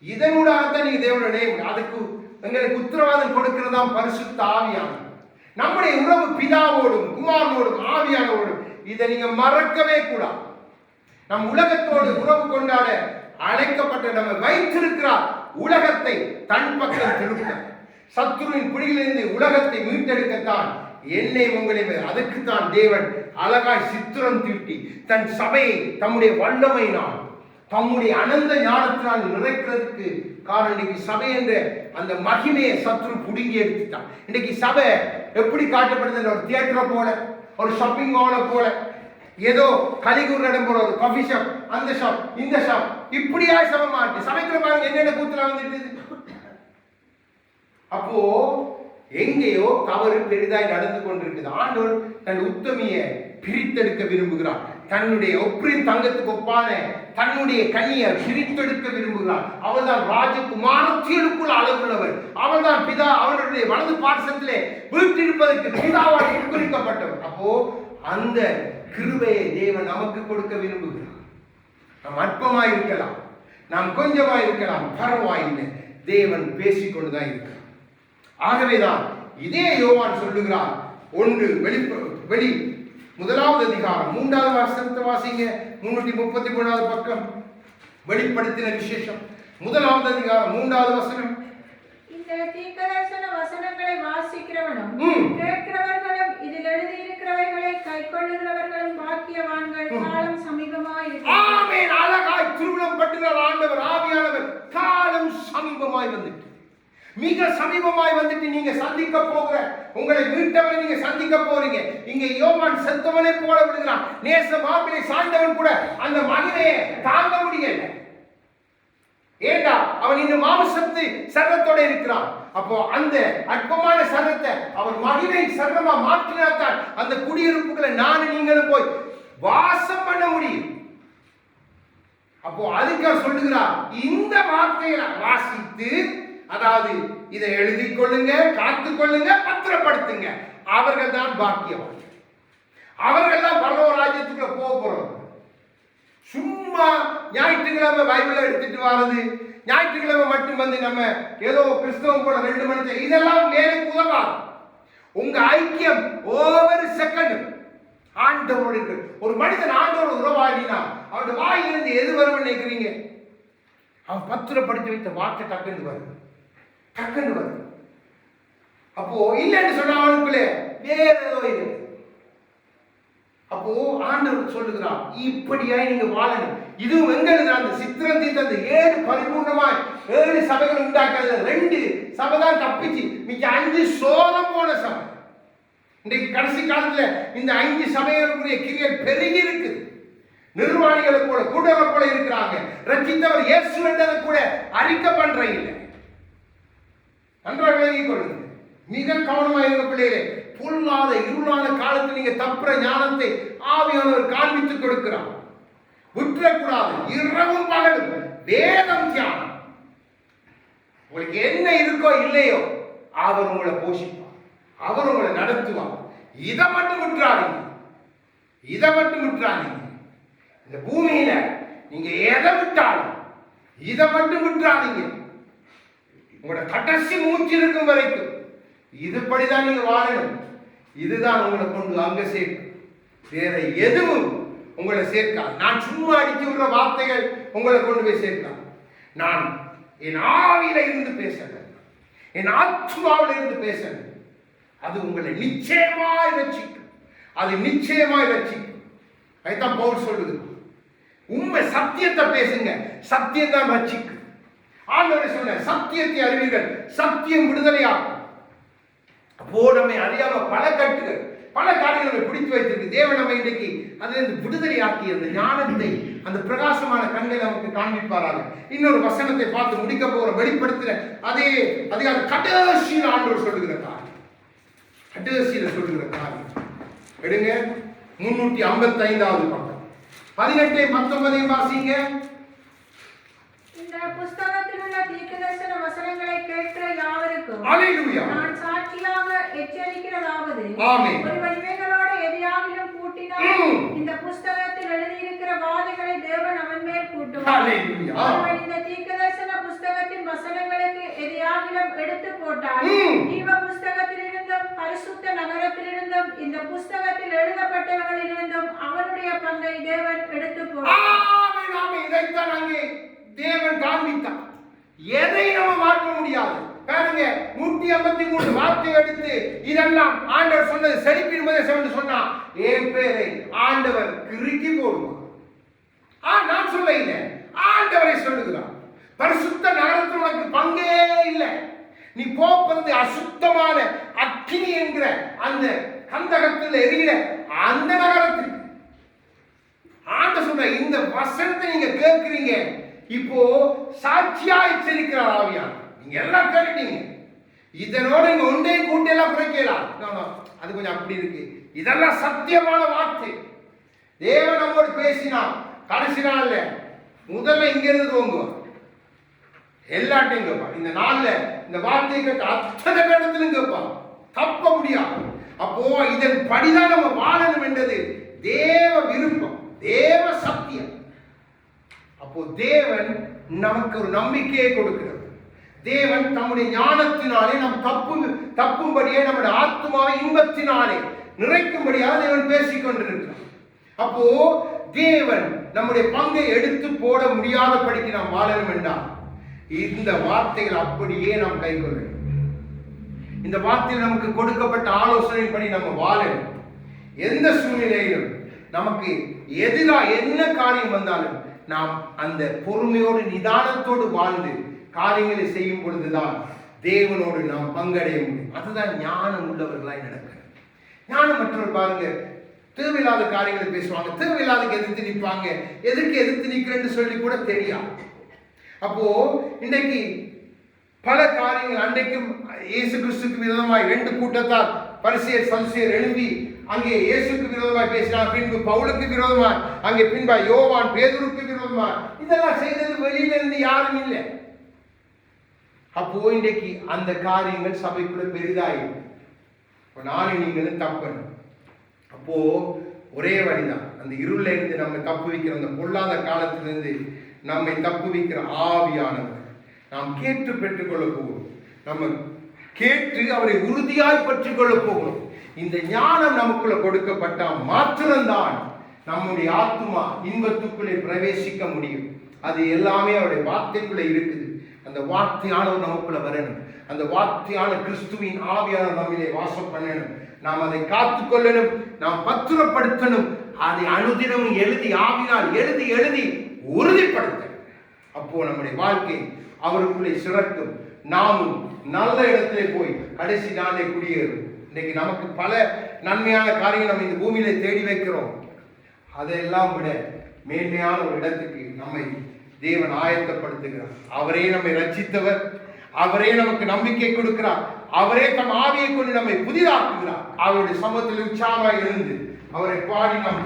இதனூடாகத்தான் நீங்க தேவனோட இணைய முடியும். அதுக்கு எங்களுக்கு உத்தரவாதம் கொடுக்கிறதாம் பரிசுத்த ஆவியானவர். நம்முடைய உறவு பிதாவோடும் குமாரனோடும் ஆவியானவரோடும். இதை நீங்க மறக்கவே கூடாது. நம் உலகத்தோடு உறவு கொண்டாட அழைக்கப்பட்ட நம்ம வைத்திருக்கிறார். உலகத்தை தன் பக்கம் திருப்ப, சத்துருவின் பிடியிலிருந்து உலகத்தை மீட்டெடுக்கத்தான் என்னை உங்களை. அதற்குத்தான் தேவன் அழகாய் சித்திரம் தீட்டி தன் சபையை தம்முடைய வல்லமையினால் தம்முடைய அனந்த ஞானத்தினால் நிறைக்கிறதுக்கு காரணம். இன்னைக்கு சபை என்ற அந்த மகிமையை சத்துரு புடுங்கி எடுத்துட்டான். இன்னைக்கு சபை எப்படி காட்டப்படுது? ஒரு தியேட்டரை போல, ஒரு ஷாப்பிங் மாலை போல, ஏதோ கலிகூர் இடம் போல, ஒரு காஃபி ஷாப், அந்த ஷாப், இந்த ஷாப், இப்படியா சபை மாட்டு. சபைக்குள்ள பாருங்க என்னென்ன கூத்துல வந்துட்டு. அப்போ எங்கேயோ தவறு பெரிதாய் நடந்து கொண்டிருக்குது. ஆண்டவர் தன் உத்தமிய பிரித்தெடுக்க விரும்புகிறார். தன்னுடைய ஒப்பின் தங்கத்துக்கு ஒப்பான தன்னுடைய கனியை பிரித்தெடுக்க விரும்புகிறார். அவள் தான் ராஜகுமாரத்திற்குள் அளவுள்ளவர். அவள் தான் பிதா அவனுடைய வலது பார்சத்திலே வீட்டிருப்பதற்கு பிதாவால் குறிக்கப்பட்டவர். அப்போ அந்த கிருபையை தேவன் நமக்கு கொடுக்க விரும்புகிறார். நாம் அற்பமாய் இருக்கலாம், நாம் கொஞ்சமாய் இருக்கலாம், பரவாயில்லை, தேவன் பேசிக்கொண்டுதான் இருக்கிறார். ஆகவேதான் இதே யோவான் சொல்லுகிறார். 1 வெளி 1வது அதிகாரம் 3வது வசனத்தை வாசிங்க. 333வது பக்கம். வெளிப்படுத்தின விசேஷம் 1வது அதிகாரம் 3வது வசனம். இந்த தீர்க்கதரிசன வசனங்களை வாசிக்கிறவனும் கேட்கிறவர்களும் இதில் எழுதியிருக்கிறவைகளை கைக்கொள்ளுகிறவர்களும் பாக்கியவான்கள், காலம் சமீபமாய் இருக்கிறது. ஆமென். அழகாய் திருவிழம் பட்டுகிறார் ஆண்டவர் ஆவியானவர். காலம் சமீபமாய் வந்துட்டு, மிக சமீபமாய் வந்துட்டு நீங்க சந்திக்க போகிற உங்களை மீட்டவரை நீங்க சந்திக்க போறீங்க. இங்க யோவான் செத்தவனை போல விடுகிறான். நேச மார்பிலை சாய்ந்தவன் கூட அந்த மகிமையை தாங்க முடியல. ஏண்டா அவன் இன்னும் மாம்சத்து சர்வத்தோட இருக்கிறான். அப்போ அந்த அற்பமான சர்வத்தை அவன் மகிமை சர்வமா மாற்றினால்தான் அந்த குடியிருப்புகளை நானும் நீங்களும் போய் வாசம் பண்ண முடியும். அப்போ அதுக்கு சொல்லுகிறார், இந்த வார்த்தையை வாசித்து, அதாவது இதை எழுதி கொள்ளுங்க, காத்துக் கொள்ளுங்க, பத்திரப்படுத்துங்க. அவர்கள் தான் பாக்கியவான். அவர்கள் தான் பரலோக ராஜ்யத்துக்குள்ள போக போறோம். சும்மா ஞாயிற்றுக்கிழமை பைபிளை எடுத்துட்டு வர்றது, ஞாயிற்றுக்கிழமை மட்டும் வந்து நம்ம ஏதோ கிறிஸ்தவம் போல 2 மணி, இதெல்லாம் வேலைக்கு உதவாது. உங்க ஐக்கியம் ஒவ்வொரு செகண்டும் ஆண்டவரோடு இருக்கு. ஒரு மனிதன் ஆண்டவரோட உறவாடினா அவருடைய வாயிலிருந்து எது வரும்னு நினைக்கிறீங்க? அவன் பத்திரப்படுத்தி வைத்த வார்த்தை டக்குன்னு வரும். அப்போ இல்லைன்னு சொன்ன அவனுக்குள்ளே வேற ஏதோ இருக்கு. அப்போ ஆண்டவர் சொல்லுகிறான், இப்படியாய் நீங்க வாழணும். இதுவும் எங்களுக்கு அந்த சித்திரம் தீர்த்த 7 பரிபூர்ணமாய் 7 சபைகள் உண்டாக்குறது 2 சபை தான் தப்பிச்சு, மிச்ச 5 சோதம் போன சபை. இன்றைக்கு கடைசி காலத்துல இந்த 5 சபைகளுக்குரிய கிரியல் பெருகி இருக்குது. நிர்வாணிகளை போல கூட்டங்களை போல இருக்கிறாங்க. ரட்சித்தவர் இயேசு என்றதை கூட அறிக்கை பண்ற இல்லை. நன்றாக விளங்கிக் கொள்ளுங்க. மிக கவனமாக இருந்த பிள்ளைகளே, பொல்லாத இருளான காலத்தில் நீங்க தப்புற ஞானத்தை ஆவியானவர் காண்பித்துக் கொடுக்கிறார். விட்டுறக்கூடாது. இரவும் பகலும் வேதம் தியானம். உங்களுக்கு என்ன இருக்கோ இல்லையோ அவர் உங்களை போஷிப்பார், அவர் உங்களை நடத்துவார். இதை மட்டும் விட்டுறாதீங்க, இதை மட்டும் விட்டுறாதீங்க. இந்த பூமியில நீங்க எதை விட்டாலும் இதை மட்டும் விட்டுறாதீங்க. உங்களோட கடைசி மூச்சு இருக்கும் வரைக்கும் இதுபடிதான் நீங்க வாழணும். இதுதான் உங்களை கொண்டு அங்க சேர்க்கும். வேற எதுவும் உங்களை சேர்க்காது. நான் சும்மா அடிச்சு விடுற வார்த்தைகள் உங்களை கொண்டு போய் சேர்க்காது. நான் என் ஆவியில இருந்து பேசுறேன், என் ஆத்மாவில இருந்து பேசுறேன். அது உங்களை நிச்சயமாய் ரட்சிக்கும், அது நிச்சயமாய் ரட்சிக்கும். அதுதான் பவுல் சொல்லுது, உண்மை சத்தியத்தை பேசுங்க, சத்தியம் தான் ரட்சிக்கும். ஆண்டவரே சொன்ன சத்தியத்தை அறிவீர்கள், சத்தியம் விடுதலையாகும். அப்போ நம்மை அறியாம பல கட்டுகள், பல காரியங்களை பிடித்து வைத்திருக்கு. தேவன் நம்ம இன்றைக்கு அதிலிருந்து விடுதலை ஆக்கி அந்த ஞானத்தை, அந்த பிரகாசமான கண்களை நமக்கு காண்பிப்பாராக. இன்னொரு வசனத்தை பார்த்து முடிக்க போகிற வெளிப்படுத்துற அதே அதிகார கடைசியில் ஆண்டவர் சொல்லுகிற காரியம், கடைசியில் சொல்லுகிற காரியம் எடுங்க. 355வது பக்கம் 18-19 வாசிங்க. இந்த புஸ்தகத்தில் உள்ள தீர்க்கதரிசன வசனங்களை கேட்கிற யாவருக்கும் அல்லேலூயா நான் சாட்சியாக எச்சரிக்கிறதாவது, ஆமென். ஒருவன் இவைகளோடு எதையாகிலும் கூட்டினால் இந்த புஸ்தகத்தில் எழுதியிருக்கிற வாதைகளை தேவன் அவன் மேல் கூட்டுவார். அல்லேலூயா. ஒருவன் இந்த தீர்க்கதரிசன புஸ்தகத்தின் வசனங்களுக்கு எதையாகிலும் எடுத்து போட்டால் ஜீவ புஸ்தகத்திலிருந்தும் பரிசுத்த நகரத்திலிருந்தும் இந்த புஸ்தகத்தில் எழுதப்பட்டவர்களிலிருந்தும் அவனுடைய பங்கை தேவன் எடுத்து போட்டார். ஆமென், ஆமென். இதைத்தான் அங்கே தேவன் காண்பித்தார். எதை நம்ம மாற்ற முடியாது. பாருங்க, 153 வார்த்தை எடுத்து இதெல்லாம் ஆண்டவர் சொன்னது செழிப்பின் உபதேசம் சொன்னா என் பேரை ஆண்டவர் கிறுக்கி போடுவார். நான் சொல்ல இல்லை, ஆண்டவரை சொல்லுகிறார். பரிசுத்த நகரத்தில் உனக்கு பங்கே இல்லை. நீ போப்பது அசுத்தமான அக்கினி என்கிற அந்த கந்தகத்தில் எரிகிற அந்த நகரத்துக்கு. ஆண்டவர் சொல்ற இந்த வசனத்தை நீங்க கேட்கிறீங்க, இப்போ சாட்சியா எச்சரிக்கிறார் ஆவியார். நீங்க எல்லாம் கேட்டீங்க, இதனோட நீங்க ஒன்றையும் கூட்டி எல்லாம் குறைக்கலாம். அது கொஞ்சம் அப்படி இருக்கு. இதெல்லாம் சத்தியமான வார்த்தை. தேவன் நம்மோடு பேசினா கடைசி நாள்ல முதல்ல இங்க இருந்து துவங்குவார், எல்லாட்டையும் கேட்பார். இந்த நாள்ல இந்த வார்த்தையை கேட்ட அத்தனை இடத்திலும் கேட்பார், தப்ப முடியாது. அப்போ இதன் படிதான் நம்ம வாழணும் என்றது தேவ விருப்பம், தேவ சத்தியம். அப்போ தேவன் நமக்கு ஒரு நம்பிக்கையை கொடுக்கிறார். தேவன் தம்முடைய ஞானத்தினாலே நம் தப்பும்படியே நம்முடைய ஆத்மாவை இன்பத்தினாலே நிறைக்கும்படியாக தேவன் பேசிக் கொண்டிருக்கிறார். அப்போ தேவன் நம்முடைய பங்கை எடுத்து போட முடியாதபடிக்கு நாம் வாழணும் என்றால் இந்த வார்த்தைகள் அப்படியே நாம் கை கொள்ள வேண்டும். இந்த வார்த்தையில் நமக்கு கொடுக்கப்பட்ட ஆலோசனைப்படி நம்ம வாழணும். எந்த சூழ்நிலையிலும் நமக்கு எதிராக என்ன காரியம் வந்தாலும் நாம் அந்த பொறுமையோடு நிதானத்தோடு வாழ்ந்து காரியங்களை செய்யும் பொழுதுதான் தேவனோடு நாம் பங்கடைய முடியும். அதுதான் ஞானம் உள்ளவர்களாய் நடக்கிறது. ஞானம் மற்றவர் பாருங்க, தேவையில்லாத காரியங்களை பேசுவாங்க, தேவையில்லாத எதிர்த்து நிற்பாங்க, எதுக்கு எதிர்த்து நிற்கிறேன்னு சொல்லி கூட தெரியாது. அப்போ இன்றைக்கு பல காரியங்கள், அன்றைக்கும் இயேசு கிறிஸ்துக்கு விரோதமாய் 2 கூட்டத்தார் பரிசேயர் சதுசேயர் எழும்பி அங்கே இயேசுக்கு விரோதமாய் பேசினார். பின்பு பவுலுக்கு விரோதமாய், அங்கே பின்பா யோவான் பேதுருக்கு விரோதமாய். இதெல்லாம் செய்தது வெளியில இருந்து யாரும் இல்லை. அப்போ இன்றைக்கு அந்த காரியங்கள் சபைக்குள்ள பெரிதாயிடும். நானும் நீங்களும் தப்பணும். அப்போ ஒரே வழிதான், அந்த இருள இருந்து நம்ம தப்பு வைக்கிற, அந்த பொல்லாத காலத்திலிருந்து நம்மை தப்பு வைக்கிற ஆவியானவர் நாம் கேட்டு பெற்றுக்கொள்ள போகிறோம். நம்ம கேட்டு அவரை உறுதியாய் பற்றிக் கொள்ள போகிறோம். இந்த ஞானம் நமக்குள்ள கொடுக்கப்பட்டால் மாத்திரம்தான் நம்முடைய ஆத்மா இன்பத்துக்குள்ளே பிரவேசிக்க முடியும். அது எல்லாமே அவருடைய வார்த்தைக்குள்ள இருக்குது. அந்த வார்த்தையானவர் நமக்குள்ள வரணும். அந்த வார்த்தையான கிறிஸ்துவின் ஆவியானவர் நம்மிலே வாசம் பண்ணணும். நாம் அதை காத்துக்கொள்ளணும், நாம் பத்திரப்படுத்தணும். அதை அனுதினமும் எழுதி ஆவினால் எழுதி எழுதி உறுதிப்படுத்தணும். அப்போ நம்முடைய வாழ்க்கை அவருக்குள்ளே சிறக்கும். நாமும் நல்ல இடத்திலே போய் கடைசி நாளே குடியேறும். இன்னைக்கு நமக்கு பல நன்மையான காரியங்கள் நம்ம இந்த பூமியில தேடி வைக்கிறோம். அதையெல்லாம் விட மேன்மையான ஒரு இடத்துக்கு நம்மை தேவன் ஆயத்தப்படுத்துகிறார். அவரே நம்மை ரட்சித்தவர், அவரே நமக்கு நம்பிக்கை கொடுக்கிறார், அவரே தம் ஆவியை கொண்டு நம்மை புதிதாக்குகிறார். அவருடைய சமூகத்தில் உற்சாகமாக இருந்து அவரை பாடி நாம்